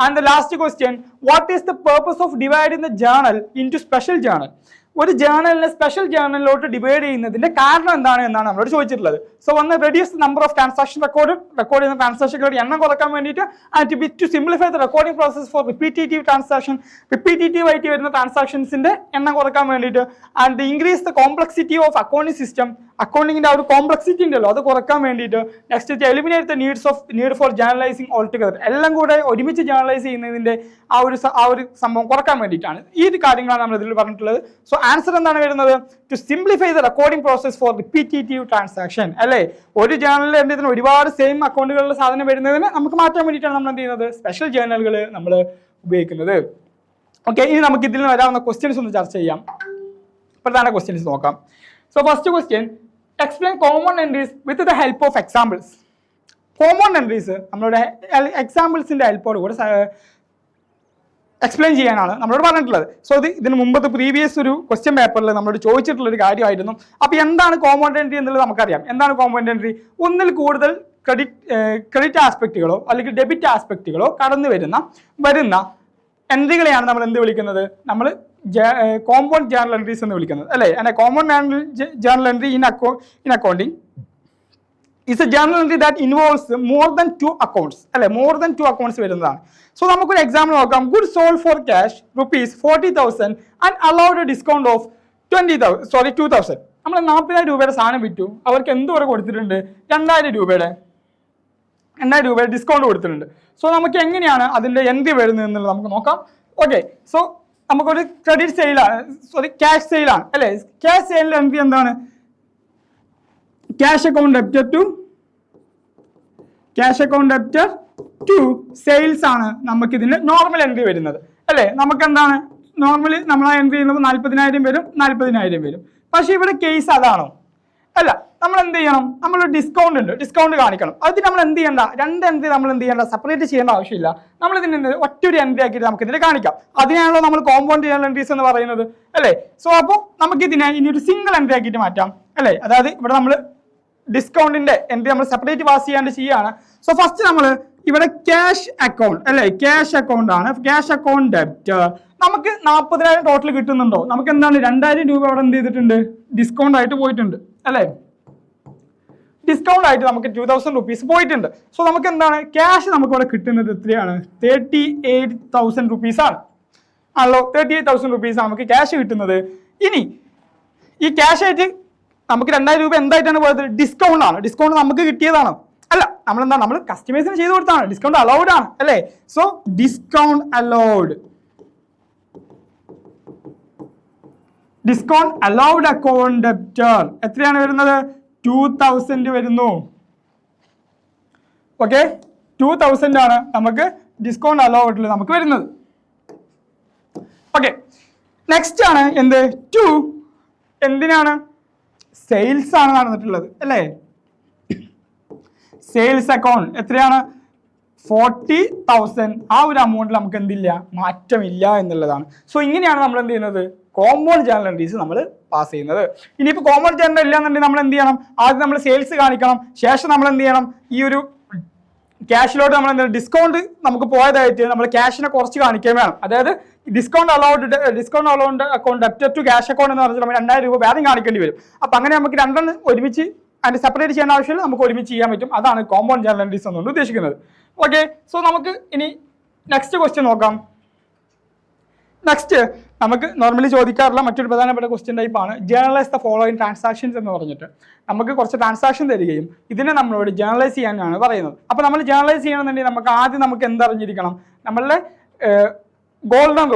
And the last question, what is the purpose of dividing the journal into special journal? ഒരു ജേണലിനെ സ്പെഷ്യൽ ജേണലിലോട്ട് ഡിവൈഡ് ചെയ്യുന്നതിന്റെ കാരണം എന്താണ് എന്നാണ് നമ്മളോട് ചോദിച്ചിട്ടുള്ളത്. സോ ഒന്ന്, reduce number of transaction record ചെയ്യുന്ന ട്രാൻസാക്ഷനുകളുടെ എണ്ണം കുറക്കാൻ വേണ്ടിയിട്ട്, and to simplify the recording process for repetitive ആയിട്ട് വരുന്ന ട്രാൻസാക്ഷൻസിന്റെ എണ്ണം കുറക്കാൻ വേണ്ടിയിട്ട്, and increase the complexity of accounting system, അക്കൗണ്ടിങ്ങിന്റെ ആ ഒരു കോംപ്ലക്സിറ്റി ഉണ്ടല്ലോ അത് കുറക്കാൻ വേണ്ടിയിട്ട്. Next, eliminate the need for journalising all together. എല്ലാം കൂടെ ഒരുമിച്ച് ജേർണലൈസ് ചെയ്യുന്നതിന്റെ ആ ഒരു സംഭവം കുറക്കാൻ വേണ്ടിയിട്ടാണ്. ഈ ഒരു കാര്യങ്ങളാണ് നമ്മൾ ഇതിൽ പറഞ്ഞിട്ടുള്ളത്. സോ ആൻസർ എന്താണ് വരുന്നത്? To simplify the recording process for repetitive transaction അല്ലേ? ഒരു ജേർണലിൽ എന്ത് ചെയ്യുന്നത്? ഒരുപാട് സെയിം അക്കൗണ്ടുകളിലെ സാധനം വരുന്നതിന് നമുക്ക് മാറ്റാൻ വേണ്ടിയിട്ടാണ് നമ്മൾ എന്ത് ചെയ്യുന്നത്? സ്പെഷ്യൽ ജേർണലുകൾ നമ്മൾ ഉപയോഗിക്കുന്നത്. ഓക്കെ, ഇനി നമുക്ക് ഇതിൽ നിന്ന് വരാവുന്ന ക്വസ്റ്റ്യൻസ് ഒന്ന് ചർച്ച ചെയ്യാം. പ്രധാന ക്വസ്റ്റ്യൻസ് നോക്കാം. So first question, explain common entries with the help of examples. Common entries നമ്മളുടെ എക്സാമ്പിൾസിന്റെ ഹെൽപ്പോട് കൂടെ എക്സ്പ്ലെയിൻ ചെയ്യാനാണ് നമ്മളോട് പറഞ്ഞിട്ടുള്ളത്. സോ ഇതിന് മുമ്പത്തെ പ്രീവിയസ് ഒരു ക്വസ്റ്റ്യൻ പേപ്പറിൽ നമ്മളോട് ചോദിച്ചിട്ടുള്ള ഒരു കാര്യമായിരുന്നു. അപ്പോൾ എന്താണ് കോമൺ എൻട്രി എന്നുള്ളത് നമുക്കറിയാം. എന്താണ് കോമൺ എൻട്രി? ഒന്നിൽ കൂടുതൽ ക്രെഡിറ്റ് ആസ്പെക്റ്റുകളോ അല്ലെങ്കിൽ ഡെബിറ്റ് ആസ്പെക്റ്റുകളോ കടന്നു വരുന്ന എൻട്രികളെയാണ് നമ്മൾ എന്ത് വിളിക്കുന്നത്? നമ്മൾ കോമ്പൗണ്ട് ജേർണൽ എൻട്രീസ് എന്ന് വിളിക്കുന്നത്, അല്ലേ? And compound journal entry in accounting is a journal entry that involves more than 2 accounts, അല്ലെ? more than 2 accounts വരുന്നതാണ്. സോ നമുക്കൊരു എക്സാമ്പിൾ നോക്കാം. Good sold for cash ₹40,000 and allowed A discount of 2,000. നമ്മൾ 40,000 രൂപയുടെ സാധനം വിറ്റു, അവർക്ക് എന്തുവരെ കൊടുത്തിട്ടുണ്ട്? 2,000 രൂപയുടെ ഡിസ്കൗണ്ട് കൊടുത്തിട്ടുണ്ട്. സോ നമുക്ക് എങ്ങനെയാണ് അതിന്റെ എൻട്രി വരുന്നത് എന്നുള്ളത് നമുക്ക് നോക്കാം. ഓക്കെ, സോ നമുക്കൊരു ക്രെഡിറ്റ് സെയിലാണ്, ക്യാഷ് സെയിലാണ്, അല്ലെ? ക്യാഷ് സെയിലിന്റെ എൻട്രി എന്താണ്? Cash account debtor to sales ആണ് നമുക്ക് ഇതിന്റെ നോർമൽ എൻട്രി വരുന്നത്, അല്ലെ? നമുക്ക് എന്താണ് നോർമലി നമ്മൾ ആ എൻട്രി ചെയ്യുന്നത് 40,000 വരും. പക്ഷെ ഇവിടെ കേസ് അതാണോ? അല്ല. നമ്മൾ എന്ത് ചെയ്യണം? നമ്മൾ ഡിസ്കൗണ്ട് കാണിക്കണം. അതിന് നമ്മൾ എന്ത് ചെയ്യണ്ട? 2 എൻട്രി നമ്മൾ എന്ത് ചെയ്യണ്ട? സെപ്പറേറ്റ് ചെയ്യേണ്ട ആവശ്യമില്ല. നമ്മൾ ഇതിന് ഒറ്റൊരു എൻട്രി ആക്കിയിട്ട് നമുക്ക് ഇതിൽ കാണിക്കാം. അതിനാണല്ലോ നമ്മൾ കോമ്പൗണ്ട് ജേർണൽ എൻട്രീസ് എന്ന് പറയുന്നത്, അല്ലേ? സോ അപ്പോൾ നമുക്ക് ഇതിനെ ഇനി ഒരു സിംഗിൾ എൻട്രി ആക്കിയിട്ട് മാറ്റാം, അല്ലേ? അതായത് ഇവിടെ നമ്മൾ ഡിസ്കൗണ്ടിന്റെ എൻട്രി നമ്മൾ സെപ്പറേറ്റ് പാസ് ചെയ്യാണ്ട് ചെയ്യാണ്. സോ ഫസ്റ്റ് നമ്മൾ ഇവിടെ ക്യാഷ് അക്കൗണ്ട്, അല്ലെ? ക്യാഷ് അക്കൗണ്ട് ആണ്. ക്യാഷ് അക്കൗണ്ട് ഡെപ്റ്റർ നമുക്ക് 40,000 ടോട്ടൽ കിട്ടുന്നുണ്ടോ? നമുക്ക് എന്താണ് 2,000 രൂപ അവിടെ എന്ത് ചെയ്തിട്ടുണ്ട്? ഡിസ്കൗണ്ട് ആയിട്ട് പോയിട്ടുണ്ട്, അല്ലെ? ഡിസ്കൗണ്ട് ആയിട്ട് നമുക്ക് 2,000 റുപ്പീസ് പോയിട്ടുണ്ട്. സോ നമുക്ക് എന്താണ് ക്യാഷ് നമുക്ക് ഇവിടെ കിട്ടുന്നത്? എത്രയാണ്? 38,000 റുപ്പീസ് ആണ് ആണല്ലോ. 38,000 റുപ്പീസ് നമുക്ക് ക്യാഷ് കിട്ടുന്നത്. ഇനി ഈ ക്യാഷ് ആയിട്ട് നമുക്ക് 2,000 രൂപ എന്തായിട്ടാണ് പോയത്? ഡിസ്കൗണ്ട് ആണ്. ഡിസ്കൗണ്ട് നമുക്ക് കിട്ടിയതാണോ? അല്ല. നമ്മൾ കസ്റ്റമേഴ്സിന് ചെയ്ത് കൊടുത്താണ്. ഡിസ്കൗണ്ട് അലൗഡ് ആണ്, അല്ലേ? So discount allowed account debtor എത്രയാണ് വരുന്നത്? 2,000 വരുന്നു. ഓക്കെ, 2,000 ആണ് നമുക്ക് ഡിസ്കൗണ്ട് അലൗഡിൽ നമുക്ക് വരുന്നത്. ഓക്കെ, നെക്സ്റ്റ് ആണ് എന്ത്? 2 എന്തിനാണ്? സെയിൽസ് ആണ് നടന്നിട്ടുള്ളത്, അല്ലേ? സെയിൽസ് അക്കൗണ്ട് എത്രയാണ്? 40,000. ആ ഒരു അമൗണ്ടിൽ നമുക്ക് എന്തില്ല? മാറ്റമില്ല എന്നുള്ളതാണ്. സോ ഇങ്ങനെയാണ് നമ്മൾ എന്ത് ചെയ്യുന്നത്? കോമ്പൗണ്ട് ജേർണൽ എൻട്രീസ് നമ്മൾ പാസ് ചെയ്യുന്നത്. ഇനിയിപ്പോൾ കോമ്പൗണ്ട് ജേർണൽ ഇല്ലാന്നുണ്ടെങ്കിൽ നമ്മൾ എന്ത് ചെയ്യണം? ആദ്യം നമ്മൾ സെയിൽസ് കാണിക്കണം. ശേഷം നമ്മൾ എന്ത് ചെയ്യണം? ഈ ഒരു ക്യാഷിലോട്ട് നമ്മൾ എന്താ ഡിസ്കൗണ്ട് നമുക്ക് പോയതായിട്ട് നമ്മൾ ക്യാഷിനെ കുറച്ച് കാണിക്കാൻ വേണം. അതായത് discount allowed account debtor to cash account എന്ന് പറഞ്ഞാൽ നമ്മൾ 2,000 രൂപ വേറെ കാണിക്കേണ്ടി വരും. അപ്പം അങ്ങനെ നമുക്ക് രണ്ടെണ്ണം ഒരുമിച്ച് അതിന് സെപ്പറേറ്റ് ചെയ്യേണ്ട ആവശ്യമില്ല, നമുക്ക് ഒരുമിച്ച് ചെയ്യാൻ പറ്റും. അതാണ് കോമ്പൗണ്ട് ജേർണൽ എൻട്രീസ് എന്നുകൊണ്ട് ഉദ്ദേശിക്കുന്നത്. ഓക്കെ, സോ നമുക്ക് ഇനി നെക്സ്റ്റ് ക്വസ്റ്റ്യൻ നോക്കാം. നെക്സ്റ്റ് നമുക്ക് നോർമലി ചോദിക്കാറുള്ള മറ്റൊരു പ്രധാനപ്പെട്ട ക്വസ്റ്റ്യൻ ടൈപ്പാണ് ജേർണലൈസ് ദ ഫോളോയിങ് ട്രാൻസാക്ഷൻസ് എന്ന് പറഞ്ഞിട്ട് നമുക്ക് കുറച്ച് ട്രാൻസാക്ഷൻ തരികയും ഇതിനെ നമ്മളോട് ജേർണലൈസ് ചെയ്യാനാണ് പറയുന്നത്. അപ്പോൾ നമ്മൾ ജേർണലൈസ് ചെയ്യണമെന്നുണ്ടെങ്കിൽ നമുക്ക് ആദ്യം എന്തറിഞ്ഞിരിക്കണം? നമ്മളുടെ മോഡേൺ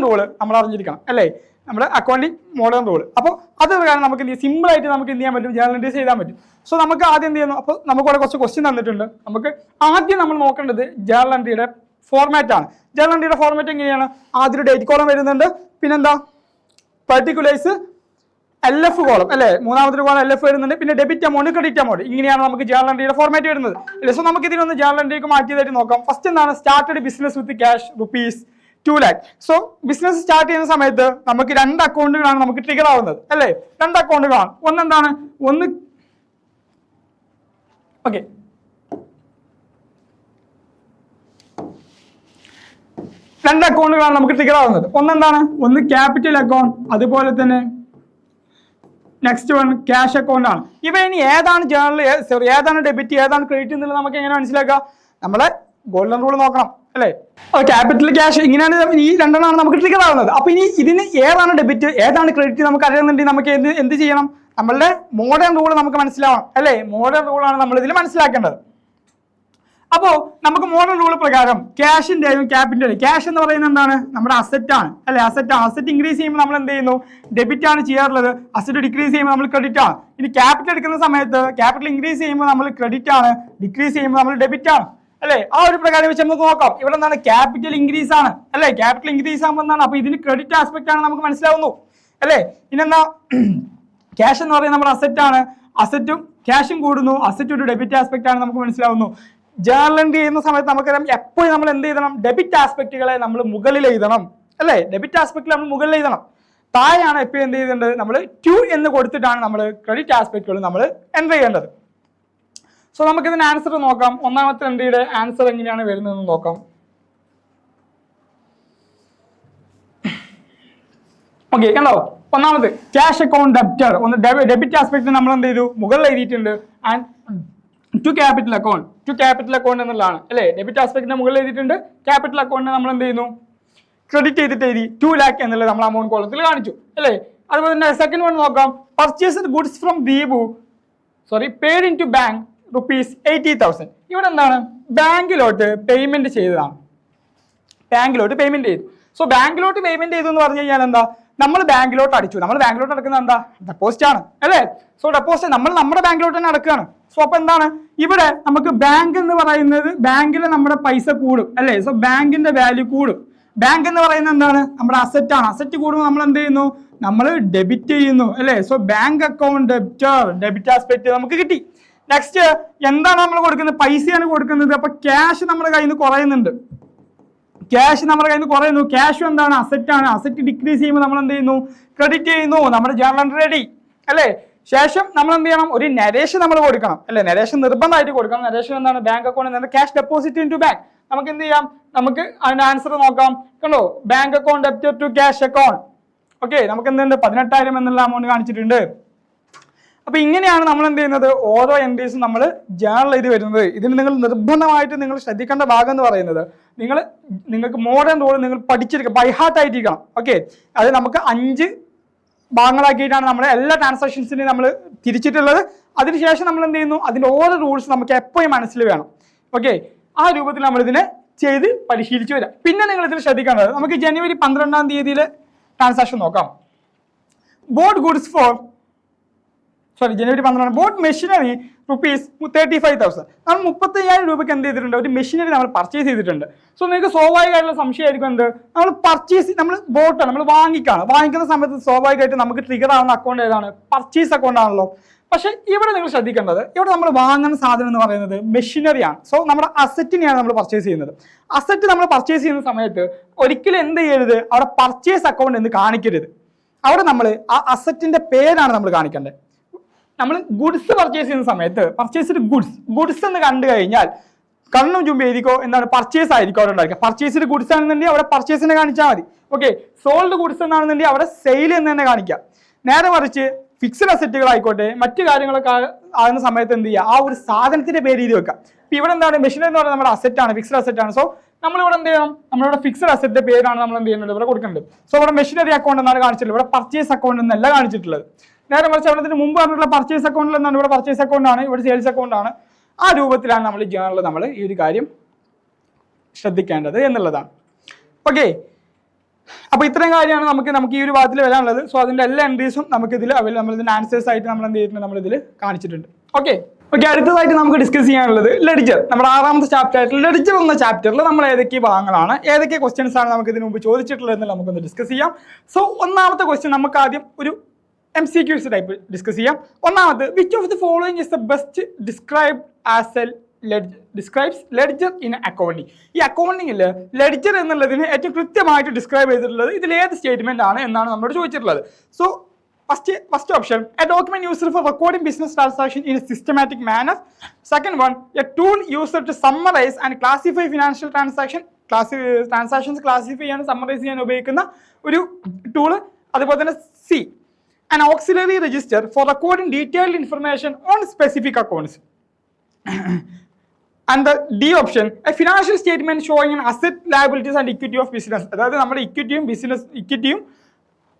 റൂള് നമ്മൾ അറിഞ്ഞിരിക്കണം, അല്ലേ? നമ്മുടെ അക്കൗണ്ടിങ് മോഡേൺ റൂൾ. അപ്പോൾ അത് കാരണം നമുക്ക് എന്ത് ചെയ്യാം? സിമ്പിൾ ആയിട്ട് നമുക്ക് എന്ത് ചെയ്യാൻ പറ്റും? ജേർണൽ എൻട്രീസ് ചെയ്യാൻ പറ്റും. സോ നമുക്ക് ആദ്യം എന്ത് ചെയ്യുന്നു? അപ്പോൾ നമുക്ക് ഇവിടെ കുറച്ച് ക്വസ്റ്റ്യൻ തന്നിട്ടുണ്ട്. നമുക്ക് ആദ്യം നമ്മൾ നോക്കേണ്ടത് ജേർണൽ എൻട്രിയുടെ ഫോർമാറ്റ് ആണ്. ജേർണൽ എൻട്രിയുടെ ഫോർമാറ്റ് എങ്ങനെയാണ്? ആദ്യം ഒരു ഡേറ്റ് കോളം വരുന്നുണ്ട്, പിന്നെന്താ പർട്ടിക്കുലേഴ്സ് LF കോളം, അല്ലേ? മൂന്നാമത്തെ കോളം LF വരുന്നുണ്ട്, പിന്നെ ഡെബിറ്റ് എമൗണ്ട്, ക്രെഡിറ്റ് എമൗണ്ട്. ഇങ്ങനെയാണ് നമുക്ക് ജേർണൽ എൻട്രിയുടെ ഫോർമാറ്റ് വരുന്നത്, അല്ലേ? സോ നമുക്ക് ഇതിനൊന്ന് ജേർണൽ എൻട്രിക്ക് മാറ്റിയതായിട്ട് നോക്കാം. ഫസ്റ്റ് എന്താണ്? Started business with cash ₹2 lakh. So business start ചെയ്യുന്ന സമയത്ത് നമുക്ക് 2 അക്കൗണ്ടുകളാണ് നമുക്ക് ട്രിഗർ ആവുന്നത്, അല്ലേ? 2 അക്കൗണ്ടുകളാണ്. ഒന്നെന്താണ്? ഒന്ന് ഓക്കെ, രണ്ട് അക്കൗണ്ടുകളാണ് നമുക്ക് ട്രിഗർ ആവുന്നത്. ഒന്നെന്താണ്? ഒന്ന് ക്യാപിറ്റൽ അക്കൗണ്ട്, അതുപോലെ തന്നെ നെക്സ്റ്റ് വൺ ക്യാഷ് അക്കൗണ്ട് ആണ്. ഇവ ഇനി ഏതാണ് ഏതാണ് ഡെബിറ്റ്, ഏതാണ് ക്രെഡിറ്റ് എന്നുള്ളത് നമുക്ക് എങ്ങനെ മനസ്സിലാക്കുക? നമ്മളെ ഗോൾഡൻ റൂൾ നോക്കണം, അല്ലേ? ക്യാപിറ്റൽ ക്യാഷ് ഇങ്ങനെയാണ്. ഈ രണ്ടെണ്ണമാണ് നമുക്ക് ട്രിഗർ ആവുന്നത്. അപ്പൊ ഇനി ഇതിന് ഏതാണ് ഡെബിറ്റ് ഏതാണ് ക്രെഡിറ്റ് നമുക്ക് അറിയുന്നുണ്ടെങ്കിൽ നമുക്ക് എന്ത് ചെയ്യണം? നമ്മളുടെ മോഡേൺ റൂൾ നമുക്ക് മനസ്സിലാവണം, അല്ലേ? മോഡേൺ റൂളാണ് നമ്മൾ ഇതിൽ മനസ്സിലാക്കേണ്ടത്. അപ്പോൾ നമുക്ക് മോഡേൺ റൂൾ പ്രകാരം ക്യാഷിന്റെയും ക്യാപിറ്റലിന്റെയും, ക്യാഷ് എന്ന് പറയുന്നത് എന്താണ്? നമ്മുടെ അസറ്റ് ആണ്, അല്ലെ? അസറ്റ് ആണ്. അസറ്റ് ഇൻക്രീസ് ചെയ്യുമ്പോൾ നമ്മൾ എന്ത് ചെയ്യുന്നു? ഡെബിറ്റ് ആണ് ചെയ്യാറുള്ളത്. അസറ്റ് ഡിക്രീസ് ചെയ്യുമ്പോൾ നമ്മൾ ക്രെഡിറ്റ് ആണ്. ഇനി ക്യാപിറ്റൽ എടുക്കുന്ന സമയത്ത് ക്യാപിറ്റൽ ഇൻക്രീസ് ചെയ്യുമ്പോൾ നമ്മൾ ക്രെഡിറ്റ് ആണ്, ഡിക്രീസ് ചെയ്യുമ്പോൾ നമ്മൾ ഡെബിറ്റ് ആണ്, അല്ലെ? ആ ഒരു പ്രകാരം വെച്ച് നമുക്ക് നോക്കാം. ഇവിടെ എന്താണ്? ക്യാപിറ്റൽ ഇൻക്രീസ് ആണ് അല്ലെ? ക്യാപിറ്റൽ ഇൻക്രീസ് ആകുമ്പോൾ എന്താണ്? അപ്പൊ ഇതിന് ക്രെഡിറ്റ് ആസ്പെക്ട് ആണ് നമുക്ക് മനസ്സിലാവുന്നു അല്ലെ? ഇനെന്താ? ക്യാഷ് എന്ന് പറയുന്നത് നമ്മുടെ അസറ്റ് ആണ്. അസറ്റും ക്യാഷും കൂടുന്നു. അസറ്റ് ഒരു ഡെബിറ്റ് ആസ്പെക്ട് ആണ് നമുക്ക് മനസ്സിലാവുന്നു. ജേർണൽ എൻട്രി ചെയ്യുന്ന സമയത്ത് നമുക്കറിയാം എപ്പോഴും നമ്മൾ എന്ത് ചെയ്യണം? ഡെബിറ്റ് ആസ്പെക്റ്റുകളെ നമ്മൾ മുകളിൽ എഴുതണം അല്ലെ? ഡെബിറ്റ് ആസ്പെക്റ്റിൽ നമ്മൾ മുകളിൽ എഴുതണം. താഴെയാണ് എപ്പോഴും എന്ത് ചെയ്യേണ്ടത്? നമ്മൾ ടു എന്ന് കൊടുത്തിട്ടാണ് നമ്മൾ ക്രെഡിറ്റ് ആസ്പെക്റ്റുകൾ നമ്മൾ എൻ്റർ ചെയ്യേണ്ടത്. സോ നമുക്ക് ഇതിന് ആൻസർ നോക്കാം. ഒന്നാമത്തെ എൻട്രിയുടെ ആൻസർ എങ്ങനെയാണ് വരുന്നതെന്ന് നോക്കാം. ഓക്കെ, കണ്ടോ? ഒന്നാമത് ക്യാഷ് അക്കൗണ്ട് ഡെപ്റ്റർ, ഒന്ന് ഡെബിറ്റ് ആസ്പെക്ട് നമ്മൾ എന്ത് ചെയ്തു? മുകളിൽ എഴുതിയിട്ടുണ്ട്. ആൻഡ് ടു ക്യാപിറ്റൽ അക്കൗണ്ട് എന്നുള്ളതാണ് അല്ലെ? ഡെബിറ്റ് ആസ്പെക്ടിന്റെ മുകളിൽ എഴുതിയിട്ടുണ്ട്. ക്യാപിറ്റൽ അക്കൗണ്ടിനെ നമ്മൾ എന്ത് ചെയ്യുന്നു? ക്രെഡിറ്റ് ചെയ്തിട്ട് എഴുതി 2 lakh എന്നുള്ളത് നമ്മൾ അമൗണ്ട് കോളത്തിൽ കാണിച്ചു അല്ലേ? അതുപോലെ തന്നെ സെക്കൻഡ് വൺ നോക്കാം. Purchased goods from Deepu paid into bank ₹80,000. ഇവിടെ എന്താണ്? ബാങ്കിലോട്ട് പേയ്മെന്റ് ചെയ്തതാണ്. ബാങ്കിലോട്ട് പേയ്മെന്റ് ചെയ്തു. സോ ബാങ്കിലോട്ട് പേയ്മെന്റ് ചെയ്തു എന്ന് പറഞ്ഞു കഴിഞ്ഞാൽ എന്താ? നമ്മൾ ബാങ്കിലോട്ട് അടിച്ചു. നമ്മൾ ബാങ്കിലോട്ട് അടക്കുന്നത് എന്താ? ഡെപ്പോസിറ്റ് ആണ് അല്ലേ? സോ ഡെപ്പോസിറ്റ് നമ്മൾ നമ്മുടെ ബാങ്കിലോട്ട് തന്നെ അടക്കുകയാണ്. സോ അപ്പൊ എന്താണ്? ഇവിടെ നമുക്ക് ബാങ്ക് എന്ന് പറയുന്നത്, ബാങ്കിൽ നമ്മുടെ പൈസ കൂടും അല്ലേ? സോ ബാങ്കിന്റെ വാല്യൂ കൂടും. ബാങ്ക് എന്ന് പറയുന്നത് എന്താണ്? നമ്മുടെ അസറ്റ് ആണ്. അസറ്റ് കൂടുമ്പോൾ നമ്മൾ എന്ത് ചെയ്യുന്നു? നമ്മൾ ഡെബിറ്റ് ചെയ്യുന്നു അല്ലേ? So bank account debtor, debit aspect നമുക്ക് കിട്ടി. നെക്സ്റ്റ് എന്താണ് നമ്മൾ കൊടുക്കുന്നത്? പൈസയാണ് കൊടുക്കുന്നത്. അപ്പൊ ക്യാഷ് നമ്മുടെ കയ്യിൽ നിന്ന് കുറയുന്നുണ്ട്. ക്യാഷ് എന്താണ്? അസറ്റ് ആണ്. അസറ്റ് ഡിക്രീസ് ചെയ്യുമ്പോൾ നമ്മൾ എന്ത് ചെയ്യുന്നു? ക്രെഡിറ്റ് ചെയ്യുന്നു. നമ്മുടെ ജേർണൽ എൻട്രി റെഡി അല്ലേ? ശേഷം നമ്മൾ എന്ത് ചെയ്യണം? ഒരു നരേഷൻ നമ്മൾ കൊടുക്കണം അല്ലെ? നരേഷൻ നിർബന്ധമായിട്ട് കൊടുക്കണം. നരേഷൻ എന്താണ്? Bank account cash deposit into bank. നമുക്ക് എന്ത് ചെയ്യാം? നമുക്ക് അതിന്റെ ആൻസർ നോക്കാം. കണ്ടോ? Bank account debtor to cash account. Okay, നമുക്ക് എന്തുണ്ട്? 18,000 എന്നുള്ള അമൗണ്ട് കാണിച്ചിട്ടുണ്ട്. അപ്പൊ ഇങ്ങനെയാണ് നമ്മൾ എന്ത് ചെയ്യുന്നത്? ഓരോ എൻട്രീസും നമ്മൾ ജേർണൽ ചെയ്ത് വരുന്നത്. ഇതിന് നിങ്ങൾ നിർബന്ധമായിട്ട് നിങ്ങൾ ശ്രദ്ധിക്കേണ്ട ഭാഗം എന്ന് പറയുന്നത്, നിങ്ങൾക്ക് മോഡേൺ റൂൾ നിങ്ങൾ പഠിച്ചിരിക്കുക, ബൈ ഹാർട്ട് ആയിട്ടിരിക്കണം. ഓക്കെ, അത് നമുക്ക് 5 ഭാഗങ്ങളാക്കിയിട്ടാണ് നമ്മുടെ എല്ലാ ട്രാൻസാക്ഷൻസിനെയും നമ്മൾ തിരിച്ചിട്ടുള്ളത്. അതിനുശേഷം നമ്മൾ എന്ത് ചെയ്യുന്നു? അതിന്റെ ഓരോ റൂൾസ് നമുക്ക് എപ്പോഴും മനസ്സിൽ വേണം. ഓക്കെ, ആ രൂപത്തിൽ നമ്മൾ ഇതിനെ ചെയ്ത് പരിശീലിച്ചു വരാം. പിന്നെ നിങ്ങൾ ഇതിൽ ശ്രദ്ധിക്കേണ്ടത്, നമുക്ക് ജനുവരി 12-ാം തീയതിയിലെ ട്രാൻസാക്ഷൻ നോക്കാം. Boat goods for January 12 boat machinery ₹35,000. നമ്മൾ 35,000 രൂപയ്ക്ക് എന്ത് ചെയ്തിട്ടുണ്ട്? ഒരു മെഷീനറി നമ്മൾ പർച്ചേസ് ചെയ്തിട്ടുണ്ട്. സോ നിങ്ങൾക്ക് സ്വാഭാവികമായിട്ടുള്ള സംശയമായിരിക്കും എന്ത്? നമ്മൾ ബോട്ടാണ് നമ്മൾ വാങ്ങിക്കുന്ന സമയത്ത് സ്വാഭാവികമായിട്ട് നമുക്ക് ട്രിഗർ ആവുന്ന അക്കൗണ്ട് ഏതാണ്? പർച്ചേസ് അക്കൗണ്ട് ആണല്ലോ. പക്ഷെ ഇവിടെ നിങ്ങൾ ശ്രദ്ധിക്കേണ്ടത്, ഇവിടെ നമ്മൾ വാങ്ങുന്ന സാധനം എന്ന് പറയുന്നത് മെഷീനറിയാണ്. സോ നമ്മുടെ അസറ്റിനെയാണ് നമ്മൾ പർച്ചേസ് ചെയ്യുന്നത്. അസറ്റ് നമ്മൾ പർച്ചേസ് ചെയ്യുന്ന സമയത്ത് ഒരിക്കലും എന്ത് ചെയ്യരുത്? അവിടെ പർച്ചേസ് അക്കൗണ്ട് എന്ന് കാണിക്കരുത്. അവിടെ നമ്മൾ ആ അസറ്റിന്റെ പേരാണ് നമ്മൾ കാണിക്കേണ്ടത്. നമ്മൾ ഗുഡ്സ് പർച്ചേസ് ചെയ്യുന്ന സമയത്ത് പർച്ചേസ്ഡ് ഗുഡ്സ് എന്ന് കണ്ടു കഴിഞ്ഞാൽ കണ്ണും ചുമ്പ് എഴുതിക്കോ, എന്താണ്? പർച്ചേസ് ആയിരിക്കും അവിടെ ഉണ്ടായിരിക്കുക. പർച്ചേസ്ഡ് ഗുഡ്സ് ആണെന്നുണ്ടെങ്കിൽ അവിടെ പർച്ചേസിനെ കാണിച്ചാൽ മതി. ഓക്കെ, സോൾഡ് ഗുഡ്സ് എന്നാണെന്നുണ്ടെങ്കിൽ അവിടെ സെയിൽ എന്ന് തന്നെ കാണിക്കുക. നേരെ മറിച്ച് ഫിക്സഡ് അസറ്റുകൾ ആയിക്കോട്ടെ, മറ്റു കാര്യങ്ങളൊക്കെ ആകുന്ന സമയത്ത് എന്ത് ചെയ്യുക? ആ ഒരു സാധനത്തിന്റെ പേര് എഴുതി വെക്കുക. ഇപ്പൊ ഇവിടെ എന്താണ്? മെഷീനറി എന്ന് പറയുന്നത് നമ്മുടെ അസറ്റ് ആണ്, ഫിക്സഡ് അസറ്റ് ആണ്. സോ നമ്മളിവിടെ എന്ത് ചെയ്യണം? നമ്മളിവിടെ ഫിക്സഡ് അസറ്റിന്റെ പേരാണ് നമ്മൾ എന്ത് ചെയ്യുന്നത്? ഇവിടെ കൊടുക്കേണ്ടത്. സോ ഇവിടെ മെഷീനറി അക്കൗണ്ട് എന്നാണ് കാണിച്ചിട്ടുള്ളത്, ഇവിടെ പർച്ചേസ് അക്കൗണ്ട് എന്നല്ല കാണിച്ചിട്ടുള്ളത്. നേരെ മറിച്ച് അവിടെ മുമ്പ് പറഞ്ഞിട്ടുള്ള പർച്ചേസ് അക്കൗണ്ടിൽ എന്താണ്? ഇവിടെ പർച്ചേസ് അക്കൗണ്ട് ആണ്, ഇവിടെ സെയിൽസ് അക്കൗണ്ട് ആണ്. ആ രൂപത്തിലാണ് നമ്മൾ ജേർണലിൽ നമ്മൾ ഈ ഒരു കാര്യം ശ്രദ്ധിക്കേണ്ടത് എന്നുള്ളതാണ്. ഓക്കെ, അപ്പൊ ഇത്രയും കാര്യമാണ് നമുക്ക് ഈ ഒരു ഭാഗത്തിൽ വരാനുള്ളത്. സോ അതിന്റെ എല്ലാ എൻട്രീസും നമുക്ക് ഇതിൽ നമ്മൾ ഇതിന്റെ ആൻസേഴ്സ് ആയിട്ട് നമ്മൾ എന്ത് ചെയ്തിട്ടുണ്ട്? നമ്മൾ ഇതിൽ കാണിച്ചിട്ടുണ്ട്. ഓക്കെ, അടുത്തതായിട്ട് നമുക്ക് ഡിസ്കസ് ചെയ്യാനുള്ളത് ലെഡ്ജർ. നമ്മുടെ 6ാമത്തെ ചാപ്റ്റർ ആയിട്ട് ലെഡ്ജർ എന്ന ചാപ്റ്ററിൽ നമ്മൾ ഏതൊക്കെ ഭാഗങ്ങളാണ്, ഏതൊക്കെ ക്വസ്റ്റ്യൻസ് ആണ് നമുക്ക് ഇതിനു മുമ്പ് ചോദിച്ചിട്ടുള്ളത് എന്ന് നമുക്കൊന്ന് ഡിസ്കസ് ചെയ്യാം. സോ ഒന്നാമത്തെ ക്വസ്റ്റ്യൻ നമുക്ക് ആദ്യം ഒരു MCQs ടൈപ്പ് ഡിസ്കസ് ചെയ്യാം. ഒന്നാമത്, which of the following is the best described as A describes ledger in accounting. ഈ അക്കൗണ്ടിങ്ങിൽ ലെഡ്ജർ എന്നുള്ളതിന് ഏറ്റവും കൃത്യമായിട്ട് ഡിസ്ക്രൈബ് ചെയ്തിട്ടുള്ളത് ഇതിൽ ഏത് സ്റ്റേറ്റ്മെന്റ് ആണ് എന്നാണ് നമ്മളോട് ചോദിച്ചിട്ടുള്ളത്. So first option, a document used for recording business transaction in a systematic manner. Second one, a tool used to summarize and classify financial transactions classify ചെയ്യാനും summarize ചെയ്യാൻ ഉപയോഗിക്കുന്ന ഒരു ടൂള്. അതുപോലെ തന്നെ C, an auxiliary register for recording detailed information on specific accounts. And the D option, a financial statement showing an asset, liabilities and equity of business. അതായത് നമ്മുടെ ഇക്വിറ്റിയും ബിസിനസ് ഇക്വിറ്റിയും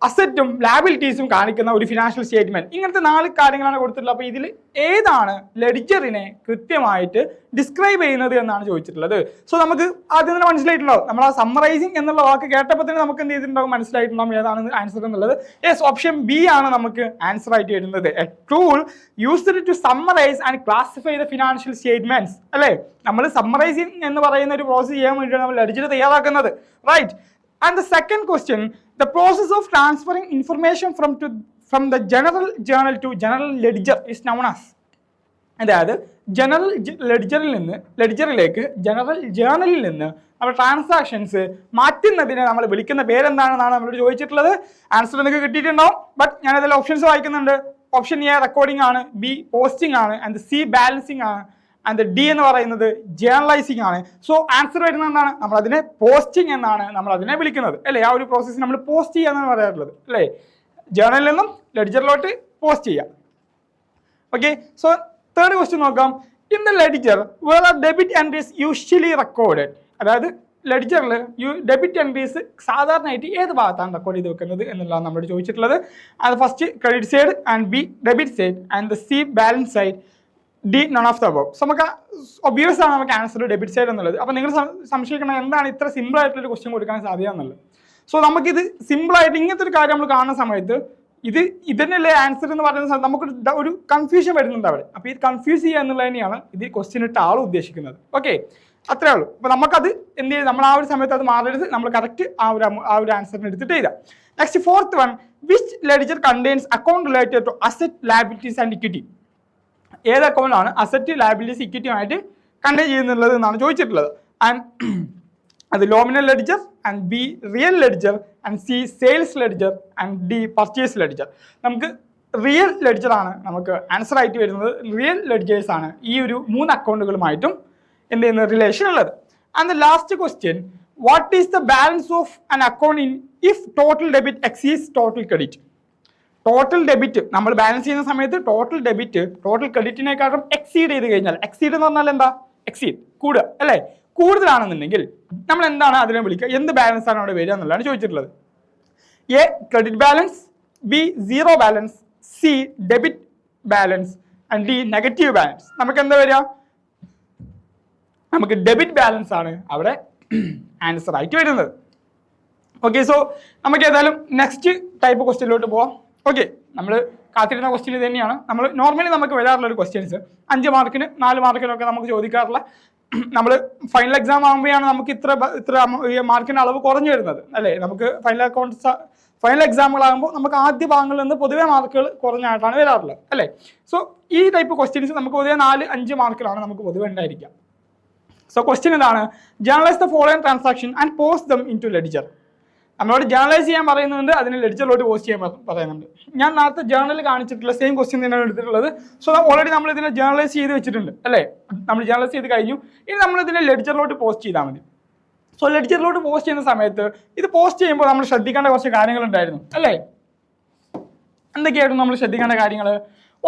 അസറ്റും ലാബിലിറ്റീസും കാണിക്കുന്ന ഒരു ഫിനാൻഷ്യൽ സ്റ്റേറ്റ്മെന്റ്. ഇങ്ങനത്തെ 4 കാര്യങ്ങളാണ് കൊടുത്തിട്ടുള്ളത്. അപ്പോൾ ഇതിൽ ഏതാണ് ലെഡ്ജറിനെ കൃത്യമായിട്ട് ഡിസ്ക്രൈബ് ചെയ്യുന്നത് എന്നാണ് ചോദിച്ചിട്ടുള്ളത്. സോ നമുക്ക് ആദ്യം തന്നെ മനസ്സിലായിട്ടുണ്ടാവും, നമ്മൾ ആ സമ്മറൈസിങ് എന്നുള്ള വാക്ക് കേട്ടപ്പോൾ തന്നെ നമുക്ക് എന്ത് ചെയ്തിട്ടുണ്ടാവും, മനസ്സിലായിട്ടുണ്ടാവും ഏതാണ് ആൻസർ എന്നുള്ളത്. യെസ്, ഓപ്ഷൻ ബി ആണ് നമുക്ക് ആൻസർ ആയിട്ട് വരുന്നത്. A tool used to summarise and classify the financial statements. അല്ലേ, നമ്മൾ സമ്മറൈസിങ് എന്ന് പറയുന്ന ഒരു പ്രോസസ് ചെയ്യാൻ വേണ്ടിയാണ് നമ്മൾ ലെഡ്ജർ തയ്യാറാക്കുന്നത്. Right. And the second question, the process of transferring information from the general journal to general ledger is known as. അതായത് ജനറൽ ലെഡ്ജറിലേക്ക് ജനറൽ ജേർണലിൽ നിന്ന് നമ്മൾ ട്രാൻസാക്ഷൻസ് മാറ്റുന്നതിനെ നമ്മൾ വിളിക്കുന്ന പേരെന്താണെന്നാണ് നമ്മളോട് ചോദിച്ചിട്ടുള്ളത്. ആൻസർ നിങ്ങൾക്ക് കിട്ടിയിട്ടുണ്ടാവും. ബട്ട് ഞാനതിൽ ഓപ്ഷൻസ് വായിക്കുന്നുണ്ട്. ഓപ്ഷൻ എ റെക്കോർഡിംഗ് ആണ്, ബി പോസ്റ്റിംഗ് ആണ്, ആൻഡ് സി ബാലൻസിങ് ആണ്, ആൻഡ് ഡി എന്ന് പറയുന്നത് ജേർണലൈസിങ് ആണ്. സോ ആൻസർ വരുന്നത് എന്താണ്, നമ്മൾ അതിനെ പോസ്റ്റിംഗ് എന്നാണ് നമ്മൾ അതിനെ വിളിക്കുന്നത്. അല്ലേ, ആ ഒരു പ്രോസസ്സ് നമ്മൾ പോസ്റ്റ് ചെയ്യാന്നാണ് പറയാറുള്ളത്. അല്ലേ, ജേർണലിൽ നിന്നും ലെഡ്ജറിലോട്ട് പോസ്റ്റ് ചെയ്യാം. ഓക്കെ, സോ തേർഡ് ക്വസ്റ്റ്യൻ നോക്കാം. In the ledger where are debit entries usually recorded. അതായത് ലെഡ്ജറിൽ ഡെബിറ്റ് എൻട്രീസ് സാധാരണയായിട്ട് ഏത് ഭാഗത്താണ് റെക്കോർഡ് ചെയ്ത് വെക്കുന്നത് എന്നുള്ളതാണ് നമ്മളോട് ചോദിച്ചിട്ടുള്ളത്. അത് first credit side, and B debit side, and the C balance side, D none of the above. So നമുക്ക് ഒബ്വിയസ് ആണ് നമുക്ക് ആൻസർ ഡെബിറ്റ് സൈഡ് എന്നുള്ളത്. അപ്പോൾ നിങ്ങൾ സംശയിക്കണം എന്താണ് ഇത്ര സിമ്പിൾ ആയിട്ടുള്ളൊരു ക്വസ്റ്റ്യൻ കൊടുക്കാൻ സാധ്യത എന്നുള്ളത്. സോ നമുക്കിത് സിമ്പിളായിട്ട് ഇങ്ങനത്തെ ഒരു കാര്യം നമ്മൾ കാണുന്ന സമയത്ത് ഇതിനല്ലേ ആൻസർ എന്ന് പറയുന്ന സമയത്ത് നമുക്ക് ഒരു കൺഫ്യൂഷൻ വരുന്നുണ്ട് അവിടെ. അപ്പോൾ ഈ കൺഫ്യൂസ് ചെയ്യുക എന്നുള്ളത് തന്നെയാണ് ഇത് ക്വസ്റ്റ്യൻ ഇട്ട ആൾ ഉദ്ദേശിക്കുന്നത്. ഓക്കെ, അത്രേ ഉള്ളൂ. അപ്പോൾ നമുക്കത് എന്ത് ചെയ്യും, നമ്മൾ ആ ഒരു സമയത്ത് അത് മാറരുത്, നമ്മൾ കറക്റ്റ് ആ ഒരു ആൻസറിന് എടുത്തിട്ട് എഴുതാം. Next fourth one, which ledger contains account related to asset, liabilities and equity. ഏത് അക്കൗണ്ടാണ് അസറ്റ്, ലയബിലിറ്റീസ്, ഇക്വിറ്റിയുമായിട്ട് കണ്ടെയ്ൻ ചെയ്യുന്നുള്ളത് എന്നാണ് ചോദിച്ചിട്ടുള്ളത്. ആൻഡ് അത് nominal ledger, and B real ledger, and C sales ledger, and D purchase ledger. നമുക്ക് റിയൽ ലെഡ്ജർ ആണ് നമുക്ക് ആൻസർ ആയിട്ട് വരുന്നത്. റിയൽ ലെഡ്ജേഴ്സ് ആണ് ഈ ഒരു 3 അക്കൗണ്ടുകളുമായിട്ടും എന്ത് ചെയ്യുന്ന റിലേഷൻ ഉള്ളത്. And the last question, what is the balance of an account in if total debit x is total credit. Total debit നമ്മൾ ബാലൻസ് ചെയ്യുന്ന സമയത്ത് ടോട്ടൽ ഡെബിറ്റ് ടോട്ടൽ ക്രെഡിറ്റിനെക്കാളും എക്സീഡ് ചെയ്ത് കഴിഞ്ഞാൽ, എക്സീഡ് എന്ന് പറഞ്ഞാൽ എന്താ, എക്സീഡ് കൂടുക അല്ലേ, കൂടുതലാണെന്നുണ്ടെങ്കിൽ നമ്മൾ എന്താണ് അതിനെ വിളിക്കുക, എന്ത് ബാലൻസ് ആണ് അവിടെ വരിക എന്നുള്ളതാണ് ചോദിച്ചിട്ടുള്ളത്. A credit balance, B zero balance, C debit balance, and D negative balance. നമുക്ക് എന്താ വരിക, നമുക്ക് ഡെബിറ്റ് ബാലൻസ് ആണ് അവിടെ ആൻസർ ആയിട്ട് വരുന്നത്. ഓക്കെ, സോ നമുക്ക് ഏതായാലും നെക്സ്റ്റ് ടൈപ്പ് ക്വസ്റ്റ്യനിലോട്ട് പോവാം. ഓക്കെ, നമ്മൾ കാത്തിരുന്ന ക്വസ്റ്റ്യൻ ഇത് തന്നെയാണ്. നമ്മൾ നോർമലി നമുക്ക് വരാറുള്ള ഒരു ക്വസ്റ്റ്യൻസ് 5 മാർക്കിന് 4 മാർക്കിനൊക്കെ നമുക്ക് ചോദിക്കാറുള്ള, നമ്മൾ ഫൈനൽ എക്സാം ആകുമ്പോഴാണ് നമുക്ക് ഇത്ര മാർക്കിന് അളവ് കുറഞ്ഞു വരുന്നത്. അല്ലേ, നമുക്ക് ഫൈനൽ എക്സാമുകളാകുമ്പോൾ നമുക്ക് ആദ്യ ഭാഗങ്ങളിൽ നിന്ന് പൊതുവെ മാർക്കുകൾ കുറഞ്ഞായിട്ടാണ് വരാറുള്ളത്. അല്ലേ, സോ ഈ ടൈപ്പ് ക്വസ്റ്റ്യൻസ് നമുക്ക് പൊതുവെ 4-5 മാർക്കിലാണ് നമുക്ക് പൊതുവെ ഉണ്ടായിരിക്കുക. സോ ക്വസ്റ്റ്യൻ ഇതാണ്, journalise the following transaction and post them into ledger. നമ്മളോട് ജേർണലൈസ് ചെയ്യാൻ പറയുന്നുണ്ട്, അതിന് ലെഡ്ജറിലോട്ട് പോസ്റ്റ് ചെയ്യാൻ പറയുന്നുണ്ട്. ഞാൻ നേരത്തെ ജേർണൽ കാണിച്ചിട്ടുള്ള സെയിം ക്വസ്റ്റ്യൻ തന്നെയാണ് എടുത്തിട്ടുള്ളത്. സോ ഓൾറെഡി നമ്മൾ ഇതിനെ ജേർണലൈസ് ചെയ്ത് വെച്ചിട്ടുണ്ട്. അല്ലേ, നമ്മൾ ജേർണലൈസ് ചെയ്ത് കഴിഞ്ഞു. ഇനി നമ്മൾ ഇതിനെ ലെഡ്ജറിലോട്ട് പോസ്റ്റ് ചെയ്താൽ മതി. സോ ലെഡ്ജറിലോട്ട് പോസ്റ്റ് ചെയ്യുന്ന സമയത്ത് ഇത് പോസ്റ്റ് ചെയ്യുമ്പോൾ നമ്മൾ ശ്രദ്ധിക്കേണ്ട കുറച്ച് കാര്യങ്ങളുണ്ടായിരുന്നു. അല്ലേ, എന്തൊക്കെയായിരുന്നു നമ്മൾ ശ്രദ്ധിക്കേണ്ട കാര്യങ്ങൾ?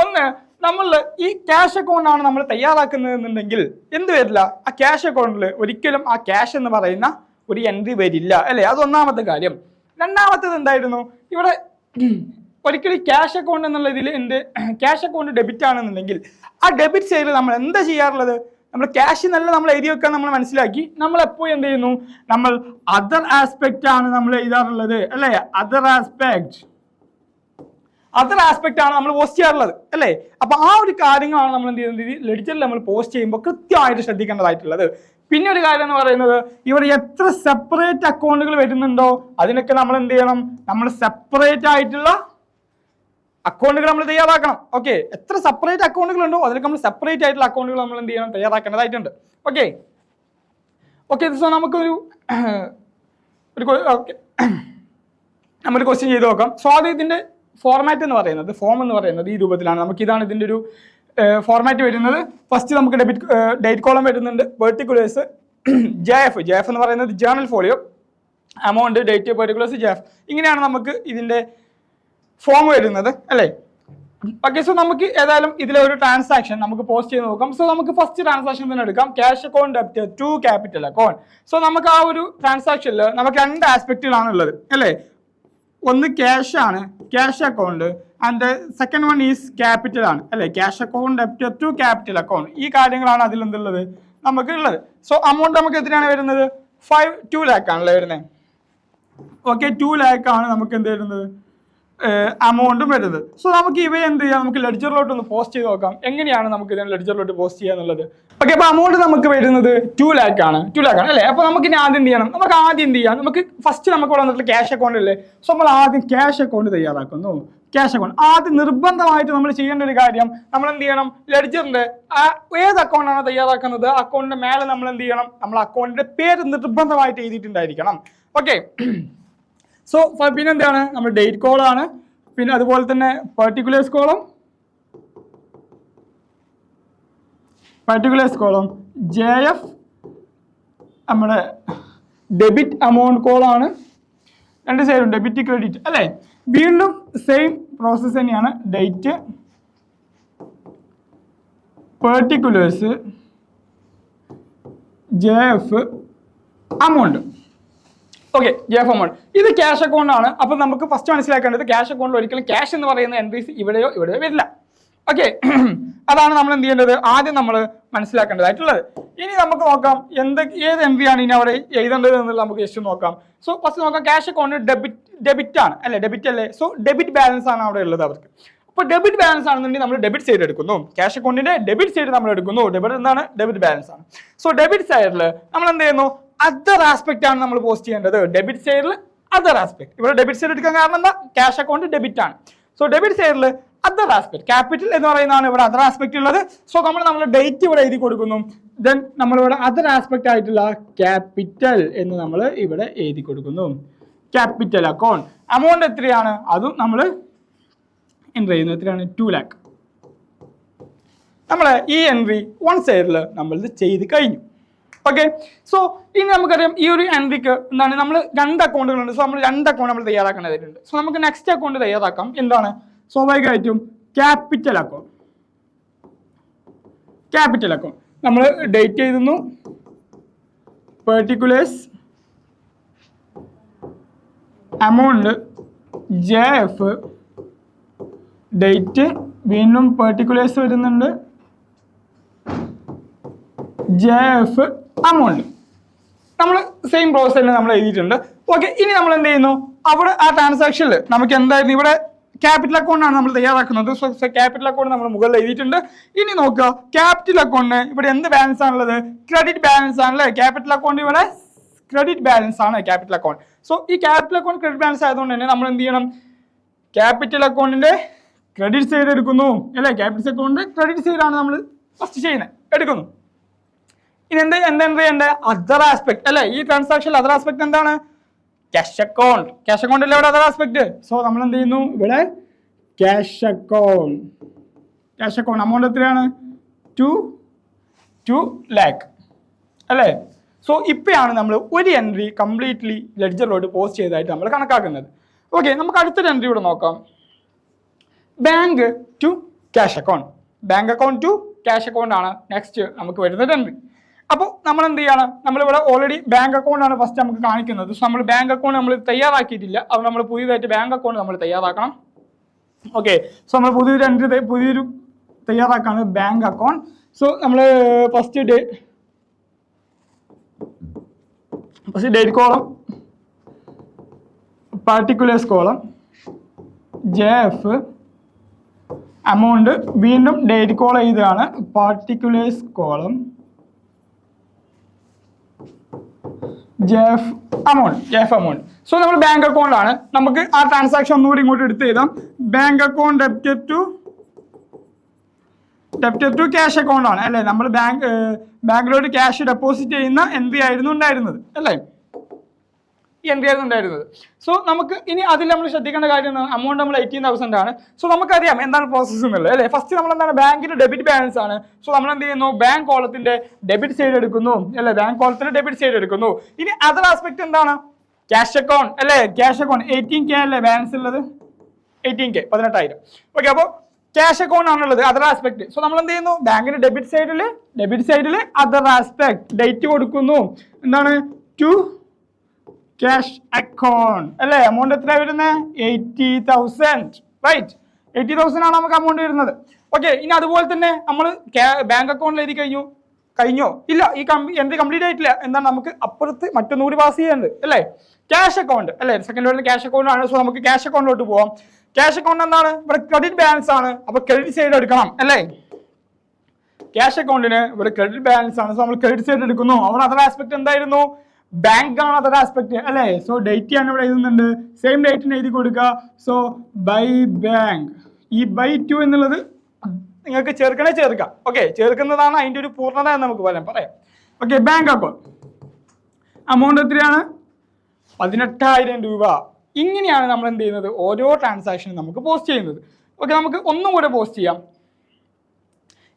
ഒന്ന്, നമ്മൾ ഈ ക്യാഷ് അക്കൗണ്ട് ആണ് നമ്മൾ തയ്യാറാക്കുന്നതെന്നുണ്ടെങ്കിൽ എന്ത് വരില്ല, ആ ക്യാഷ് അക്കൗണ്ടിൽ ഒരിക്കലും ആ ക്യാഷ് എന്ന് പറയുന്ന ഒരു എൻട്രി വരില്ല. അല്ലേ, അതൊന്നാമത്തെ കാര്യം. രണ്ടാമത്തേത് എന്തായിരുന്നു, ഇവിടെ ഒരിക്കലും ക്യാഷ് അക്കൗണ്ട് എന്നുള്ള ഇതിൽ ക്യാഷ് അക്കൗണ്ട് ഡെബിറ്റ് ആണെന്നുണ്ടെങ്കിൽ ആ ഡെബിറ്റ് സൈഡിൽ നമ്മൾ എന്താ ചെയ്യാറുള്ളത്, നമ്മൾ ക്യാഷ് നല്ല നമ്മൾ എഴുതി വെക്കാൻ നമ്മൾ മനസ്സിലാക്കി. നമ്മൾ എപ്പോഴും എന്ത് ചെയ്യുന്നു, നമ്മൾ അതർ ആസ്പെക്റ്റ് ആണ് നമ്മൾ എഴുതാറുള്ളത്. അല്ലേ, അതർ ആസ്പെക്റ്റ് ആണ് നമ്മൾ പോസ്റ്റ് ചെയ്യാറുള്ളത്. അല്ലേ, അപ്പൊ ആ ഒരു കാര്യങ്ങളാണ് നമ്മൾ എന്ത് ചെയ്യുന്നത്, ലെഡ്ജറിൽ നമ്മൾ പോസ്റ്റ് ചെയ്യുമ്പോൾ കൃത്യമായിട്ട് ശ്രദ്ധിക്കേണ്ടതായിട്ടുള്ളത്. പിന്നെ ഒരു കാര്യം എന്ന് പറയുന്നത്, ഇവിടെ എത്ര സെപ്പറേറ്റ് അക്കൗണ്ടുകൾ വരുന്നുണ്ടോ അതിനൊക്കെ നമ്മൾ എന്ത് ചെയ്യണം, നമ്മൾ സെപ്പറേറ്റ് ആയിട്ടുള്ള അക്കൗണ്ടുകൾ നമ്മൾ തയ്യാറാക്കണം. ഓക്കെ, എത്ര സെപ്പറേറ്റ് അക്കൗണ്ടുകൾ ഉണ്ടോ അതിനൊക്കെ നമ്മൾ സെപ്പറേറ്റ് ആയിട്ടുള്ള അക്കൗണ്ടുകൾ നമ്മൾ എന്ത് ചെയ്യണം, തയ്യാറാക്കേണ്ടതായിട്ടുണ്ട്. ഓക്കെ, സോ നമുക്കൊരു നമ്മളൊരു ക്വസ്റ്റ്യൻ ചെയ്ത് നോക്കാം. സോ അത് ഇതിന്റെ ഫോർമാറ്റ് എന്ന് പറയുന്നത്, ഫോം എന്ന് പറയുന്നത് ഈ രൂപത്തിലാണ്. ഇതാണ് ഇതിന്റെ ഒരു ഫോർമാറ്റ് വരുന്നത്. ഫസ്റ്റ് നമുക്ക് ഡേറ്റ് കോളം വരുന്നുണ്ട്, പെർട്ടിക്കുലേഴ്സ്, ജെഎഫ് എന്ന് പറയുന്നത് journal folio, amount, date, particulars, JF. ഇങ്ങനെയാണ് നമുക്ക് ഇതിന്റെ ഫോം വരുന്നത് അല്ലേ. ഓക്കെ, സോ നമുക്ക് ഏതായാലും ഇതിലെ ഒരു ട്രാൻസാക്ഷൻ നമുക്ക് പോസ്റ്റ് ചെയ്ത് നോക്കാം. സോ നമുക്ക് ഫസ്റ്റ് ട്രാൻസാക്ഷൻ തന്നെ എടുക്കാം, cash account debit to capital account. So നമുക്ക് ആ ഒരു ട്രാൻസാക്ഷനിൽ നമുക്ക് രണ്ട് ആസ്പെക്റ്റുകളാണ് ഉള്ളത് അല്ലേ. ഒന്ന് ക്യാഷ് ആണ്, cash account, and second one is capital ആണ് അല്ലെ. Cash account debit to capital account, ഈ കാര്യങ്ങളാണ് അതിൽ എന്തുള്ളത് നമുക്ക് ഉള്ളത്. സോ അമൗണ്ട് നമുക്ക് എത്രയാണ് വരുന്നത്? 2 lakh ആണല്ലേ വരുന്നത്. ഓക്കെ, 2 lakh ആണ് നമുക്ക് എന്ത് വരുന്നത് അമൗണ്ടും വരുന്നത്. സോ നമുക്ക് ഇവ എന്ത് ചെയ്യാം, നമുക്ക് ലെഡ്ജറിലോട്ട് ഒന്ന് പോസ്റ്റ് ചെയ്ത് നോക്കാം എങ്ങനെയാണ് നമുക്ക് ഇതിനെ ലെഡ്ജറിലോട്ട് പോസ്റ്റ് ചെയ്യുക എന്നുള്ളത്. ഓക്കെ, അപ്പോൾ അമൗണ്ട് നമുക്ക് വരുന്നത് 2 lakh ആണ് അല്ലേ. അപ്പോൾ നമുക്ക് ഇനി ആദ്യം എന്ത് ചെയ്യണം, നമുക്ക് ആദ്യം എന്ത് ചെയ്യാം, നമുക്ക് ഫസ്റ്റ് നമുക്ക് ഇവിടെ വന്നിട്ടുള്ള ക്യാഷ് അക്കൗണ്ട് അല്ലേ. സോ നമ്മൾ ആദ്യം ക്യാഷ് അക്കൗണ്ട് തയ്യാറാക്കുന്നു. ക്യാഷ് അക്കൗണ്ട് ആദ്യം നിർബന്ധമായിട്ട് നമ്മൾ ചെയ്യേണ്ട ഒരു കാര്യം, നമ്മൾ എന്ത് ചെയ്യണം, ലെഡ്ജറിന്റെ ഏത് അക്കൗണ്ടാണ് തയ്യാറാക്കുന്നത് അക്കൗണ്ടിന്റെ മേലെ നമ്മൾ എന്ത് ചെയ്യണം, നമ്മൾ അക്കൗണ്ടിന്റെ പേര് നിർബന്ധമായിട്ട് എഴുതിയിട്ടുണ്ടായിരിക്കണം. ഓക്കെ, സോ പിന്നെ എന്താണ്, നമ്മൾ ഡേറ്റ് കോളാണ്, പിന്നെ അതുപോലെ തന്നെ പർട്ടിക്കുലേഴ്സ് കോളം JF നമ്മുടെ ഡെബിറ്റ് അമൗണ്ട് കോളാണ്. രണ്ട് സൈഡും ഡെബിറ്റ് ക്രെഡിറ്റ് അല്ലേ. വീണ്ടും സെയിം പ്രോസസ്സ് തന്നെയാണ്. Date, particulars, JF amount. Okay, JF amount ഇത് ക്യാഷ് അക്കൗണ്ട് ആണ്. അപ്പൊ നമുക്ക് ഫസ്റ്റ് മനസ്സിലാക്കേണ്ടത് ക്യാഷ് അക്കൗണ്ടിൽ ഒരിക്കലും ക്യാഷ് എന്ന് പറയുന്ന എൻട്രീസ് ഇവിടെയോ വരില്ല. ഓക്കെ, അതാണ് നമ്മൾ എന്ത് ചെയ്യേണ്ടത്, ആദ്യം നമ്മൾ മനസ്സിലാക്കേണ്ടതായിട്ടുള്ളത്. ഇനി നമുക്ക് നോക്കാം ഏത് എൻട്രിയാണ് ഇനി അവിടെ എഴുതേണ്ടത് എന്നുള്ളത് നമുക്ക് ജസ്റ്റ് നോക്കാം. സോ ഫസ്റ്റ് നോക്കാം, ക്യാഷ് അക്കൗണ്ട് ഡെബിറ്റ് ആണ് അല്ലേ, ഡെബിറ്റ് അല്ലേ. സോ ഡെബിറ്റ് ബാലൻസ് ആണ് അവിടെ ഉള്ളത് അവർക്ക്. അപ്പോൾ ഡെബിറ്റ് ബാലൻസ് ആണെന്നുണ്ടെങ്കിൽ നമ്മൾ ഡെബിറ്റ് സൈഡ് എടുക്കുന്നു, ക്യാഷ് അക്കൗണ്ടിന്റെ ഡെബിറ്റ് സൈഡ് നമ്മൾ എടുക്കുന്നു. ഡെബിറ്റ് ബാലൻസ് ആണ്. സോ ഡെബിറ്റ് സൈഡിൽ നമ്മൾ എന്ത് ചെയ്യുന്നു, അതർ ആസ്പെക്ട് ആണ് നമ്മൾ പോസ്റ്റ് ചെയ്യേണ്ടത്. ഡെബിറ്റ് സൈഡിൽ അതർ ആസ്പെക്ട്, ഇവിടെ ഡെബിറ്റ് സൈഡ് എടുക്കാൻ കാരണം എന്താ, ക്യാഷ് അക്കൗണ്ട് ഡെബിറ്റ് ആണ്. സോ ഡെബിറ്റ് സൈഡിൽ അതർ ആസ്പെക്ട്, ക്യാപിറ്റൽ എന്ന് പറയുന്നതാണ് ഇവിടെ അതർ ആസ്പെക്ട് ഉള്ളത്. സോ നമ്മൾ ഡേറ്റ് ഇവിടെ എഴുതി കൊടുക്കുന്നു. ദെൻ നമ്മളിവിടെ അതർ ആസ്പെക്ട് ആയിട്ടുള്ള ക്യാപിറ്റൽ എന്ന് നമ്മൾ ഇവിടെ എഴുതി കൊടുക്കുന്നു. ക്യാപിറ്റൽ അക്കൗണ്ട് അമൗണ്ട് എത്രയാണ് അതും നമ്മൾ എൻട്രി ചെയ്യുന്നു. എത്രയാണ്, 2 lakh. നമ്മൾ ഈ എൻട്രി വൺ സൈഡിൽ നമ്മൾ ഇത് ചെയ്ത് കഴിഞ്ഞു. ഓക്കെ, സോ ഇനി നമുക്കറിയാം ഈ ഒരു എൻട്രിക്ക് എന്താണ്, നമ്മൾ 2 അക്കൗണ്ടുകളുണ്ട്. സോ നമ്മൾ 2 അക്കൗണ്ട് നമ്മൾ തയ്യാറാക്കേണ്ടതായിട്ടുണ്ട്. സോ നമുക്ക് നെക്സ്റ്റ് അക്കൗണ്ട് തയ്യാറാക്കാം. എന്താണ്, സ്വാഭാവികമായിട്ടും ക്യാപിറ്റൽ അക്കൗണ്ട് നമ്മൾ ഡേറ്റ് എഴുതുന്നു, പർട്ടിക്കുലേഴ്സ്, എമൗണ്ട്, JF, ഡേറ്റ്, വീണ്ടും പർട്ടിക്കുലേഴ്സ് വരുന്നുണ്ട്, JF അമൗണ്ട്. നമ്മൾ സെയിം പ്രോസസ് തന്നെ നമ്മൾ എഴുതിയിട്ടുണ്ട്. ഓക്കെ, ഇനി നമ്മൾ എന്ത് ചെയ്യുന്നു, അവിടെ ആ ട്രാൻസാക്ഷനിൽ നമുക്ക് എന്തായിരുന്നു, ഇവിടെ ക്യാപിറ്റൽ അക്കൗണ്ട് ആണ് നമ്മൾ തയ്യാറാക്കുന്നത്. സോ ക്യാപിറ്റൽ അക്കൗണ്ട് നമ്മൾ മുകളിൽ എഴുതിയിട്ടുണ്ട്. ഇനി നോക്കുക, ക്യാപിറ്റൽ അക്കൗണ്ട് ഇവിടെ എന്ത് ബാലൻസ് ആണുള്ളത്, ക്രെഡിറ്റ് ബാലൻസ് ആണല്ലേ. ക്യാപിറ്റൽ അക്കൗണ്ട് ഇവിടെ ക്രെഡിറ്റ് ബാലൻസ് ആണ് ക്യാപിറ്റൽ അക്കൗണ്ട്. സോ ഈ ക്യാപിറ്റൽ അക്കൗണ്ട് ക്രെഡിറ്റ് ബാലൻസ് ആയതുകൊണ്ട് തന്നെ നമ്മൾ എന്ത് ചെയ്യണം, ക്യാപിറ്റൽ അക്കൗണ്ടിന്റെ ക്രെഡിറ്റ് സൈഡ് എടുക്കുന്നു അല്ലേ. ക്യാപിറ്റൽ അക്കൗണ്ട് ക്രെഡിറ്റ് സൈഡ് ആണ് നമ്മൾ ഫസ്റ്റ് ചെയ്യുന്നത്, എടുക്കുന്നു. ഇനി എന്താ എൻട്രി ചെയ്യേണ്ടത്, അതർ ആസ്പെക്ട് അല്ലേ. ഈ ട്രാൻസാക്ഷനിൽ അതർ ആസ്പെക്ട് എന്താണ്, ക്യാഷ് അക്കൗണ്ട് അല്ലേ ഇവിടെ അതർ ആസ്പെക്ട്. സോ നമ്മൾ എന്ത് ചെയ്യുന്നു, ഇവിടെ ക്യാഷ് അക്കൗണ്ട് അമൗണ്ട് എത്രയാണ്, 2 lakh അല്ലേ. സോ ഇപ്പോഴാണ് നമ്മൾ ഒരു എൻട്രി കംപ്ലീറ്റ്ലി ലെഡ്ജറിലോട്ട് പോസ്റ്റ് ചെയ്തതായിട്ട് നമ്മൾ കണക്കാക്കുന്നത്. ഓക്കെ, നമുക്ക് അടുത്തൊരു എൻട്രി ഇവിടെ നോക്കാം. ബാങ്ക് ടു ക്യാഷ് അക്കൗണ്ട് ആണ് നെക്സ്റ്റ് നമുക്ക് വരുന്നത് എൻട്രി. അപ്പോൾ നമ്മൾ എന്ത് ചെയ്യണം, നമ്മളിവിടെ ഓൾറെഡി ബാങ്ക് അക്കൗണ്ട് ആണ് ഫസ്റ്റ് നമുക്ക് കാണിക്കുന്നത്. സോ നമ്മൾ ബാങ്ക് അക്കൗണ്ട് നമ്മൾ തയ്യാറാക്കിയിട്ടില്ല, അത് നമ്മൾ പുതിയതായിട്ട് ബാങ്ക് അക്കൗണ്ട് നമ്മൾ തയ്യാറാക്കണം. ഓക്കെ, സോ നമ്മൾ പുതിയൊരു തയ്യാറാക്കാണ് ബാങ്ക് അക്കൗണ്ട്. സോ നമ്മൾ first date column, particulars column, JF amount, വീണ്ടും ഡേറ്റ് കോളം ഇതാണ്, particulars column, JF amount. So നമ്മൾ ബാങ്ക് അക്കൗണ്ട് ആണ്, നമുക്ക് ആ ട്രാൻസാക്ഷൻ ഒന്നുകൂടി ഇങ്ങോട്ട് എടുത്ത് എഴുതാം. Bank account debit to cash account ആണ് അല്ലേ. നമ്മൾ ബാങ്കിലോട്ട് ക്യാഷ് ഡെപ്പോസിറ്റ് ചെയ്യുന്ന എൻട്രി ആയിരുന്നു ഉണ്ടായിരുന്നത് അല്ലേ, ഈ എൻട്രി ആയിരുന്നു ഉണ്ടായിരുന്നത്. സോ നമുക്ക് ഇനി അതിൽ നമ്മൾ ശ്രദ്ധിക്കേണ്ട കാര്യം എന്താണ്, അമൗണ്ട് നമ്മൾ 18,000 ആണ്. സോ നമുക്കറിയാം എന്താണ് പ്രോസസ്സ് എന്നുള്ളത് അല്ലേ. ഫസ്റ്റ് നമ്മൾ എന്താണ്, ബാങ്കിന്റെ ഡെബിറ്റ് ബാലൻസ് ആണ്. സോ നമ്മൾ എന്ത് ചെയ്യുന്നു, ബാങ്ക് കോളത്തിന്റെ ഡെബിറ്റ് സൈഡ് എടുക്കുന്നു അല്ലേ, ഇനി അതർ ആസ്പെക്ട് എന്താണ്, ക്യാഷ് അക്കൗണ്ട് അല്ലേ. ക്യാഷ് അക്കൗണ്ട് 18K അല്ലേ ബാലൻസ് ഉള്ളത്, 18K 18,000. ഓക്കെ, അപ്പോൾ ക്യാഷ് അക്കൗണ്ട് ആണുള്ളത്, അതർ ആസ്പെക്ട്. സോ നമ്മൾ എന്ത് ചെയ്യുന്നു, ബാങ്കിന്റെ ഡെബിറ്റ് സൈഡിൽ അതർ ആസ്പെക്ട് ഡേറ്റ് കൊടുക്കുന്നു. എന്താണ്, ക്യാഷ് അക്കൗണ്ട് അല്ലേ. എമൗണ്ട് എത്രയാണ് വരുന്നത്? 80,000 റൈറ്റ്. 80,000 ആണ് നമുക്ക് എമൗണ്ട് വരുന്നത്. ഓക്കെ, ഇനി അതുപോലെ തന്നെ നമ്മൾ ബാങ്ക് അക്കൗണ്ടിൽ എഴുതി കഴിഞ്ഞോ? ഇല്ല, ഈ എൻട്രി കംപ്ലീറ്റ് ആയിട്ടില്ല. എന്താണ്, നമുക്ക് അപ്പുറത്ത് മറ്റൊന്നുകൂടി പാസ് ചെയ്യാനുണ്ട് അല്ലേ. ക്യാഷ് അക്കൗണ്ട് അല്ലേ, സെക്കൻഡ് വരുന്ന ക്യാഷ് അക്കൗണ്ട് ആണ്. സോ നമുക്ക് ക്യാഷ് അക്കൗണ്ടിലോട്ട് പോവാം. ക്യാഷ് അക്കൗണ്ട് എന്താണ്? ഇവിടെ ക്രെഡിറ്റ് ബാലൻസ് ആണ്. അപ്പൊ ക്രെഡിറ്റ് സൈഡ് എടുക്കണം അല്ലേ. ക്യാഷ് അക്കൗണ്ടിന് ഇവിടെ ക്രെഡിറ്റ് ബാലൻസ് ആണ്. സോ നമ്മൾ ക്രെഡിറ്റ് സൈഡ് എടുക്കുന്നു. അവിടെ അതർ ആസ്പെക്ട് എന്തായിരുന്നു? ബാങ്ക് ആണ് അതർ ആസ്പെക്ട് അല്ലേ. സോ ഡേറ്റ് ആണ് ഇവിടെ എഴുതുന്നുണ്ട്. സെയിം ഡേറ്റിന് എഴുതി കൊടുക്കുക. So by bank. ഈ ബൈ 2 എന്നുള്ളത് നിങ്ങൾക്ക് ചേർക്കാം. ഓക്കെ, ചേർക്കുന്നതാണ് അതിന്റെ ഒരു പൂർണ്ണത എന്ന് നമുക്ക് പറയാം. ഓക്കെ, ബാങ്ക് അക്കൗണ്ട് എമൗണ്ട് എത്രയാണ്? 18,000 രൂപ. ഇങ്ങനെയാണ് നമ്മൾ എന്ത് ചെയ്യുന്നത്? ഓരോ ട്രാൻസാക്ഷനും നമുക്ക് പോസ്റ്റ് ചെയ്യുന്നത്. ഓക്കെ, നമുക്ക് ഒന്നും കൂടെ പോസ്റ്റ് ചെയ്യാം.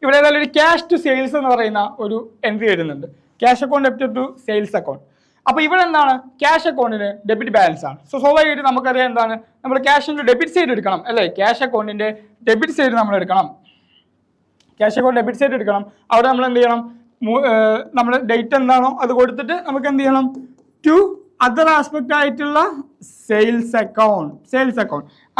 ഇവിടെ ഏതായാലും ഒരു ക്യാഷ് ടു സെയിൽസ് എന്ന് പറയുന്ന ഒരു എൻട്രി വരുന്നുണ്ട്. Cash account debit to sales account. അപ്പൊ ഇവിടെ എന്താണ്? ക്യാഷ് അക്കൗണ്ടിന് ഡെബിറ്റ് ബാലൻസ് ആണ്. സോ സ്വാഭാവികമായിട്ട് നമുക്കറിയാം എന്താണ്, നമ്മൾ ക്യാഷിന്റെ ഡെബിറ്റ് സൈഡ് എടുക്കണം അല്ലേ. ക്യാഷ് അക്കൗണ്ടിന്റെ ഡെബിറ്റ് സൈഡ് നമ്മൾ എടുക്കണം. ക്യാഷ് അക്കൗണ്ട് ഡെബിറ്റ് സൈഡ് എടുക്കണം. അവിടെ നമ്മൾ എന്ത് ചെയ്യണം? നമ്മൾ ഡേറ്റ് എന്താണോ അത് കൊടുത്തിട്ട് നമുക്ക് എന്ത് ചെയ്യണം? ടു അതർ ആസ്പെക്ട് ആയിട്ടുള്ള സെയിൽസ് അക്കൗണ്ട്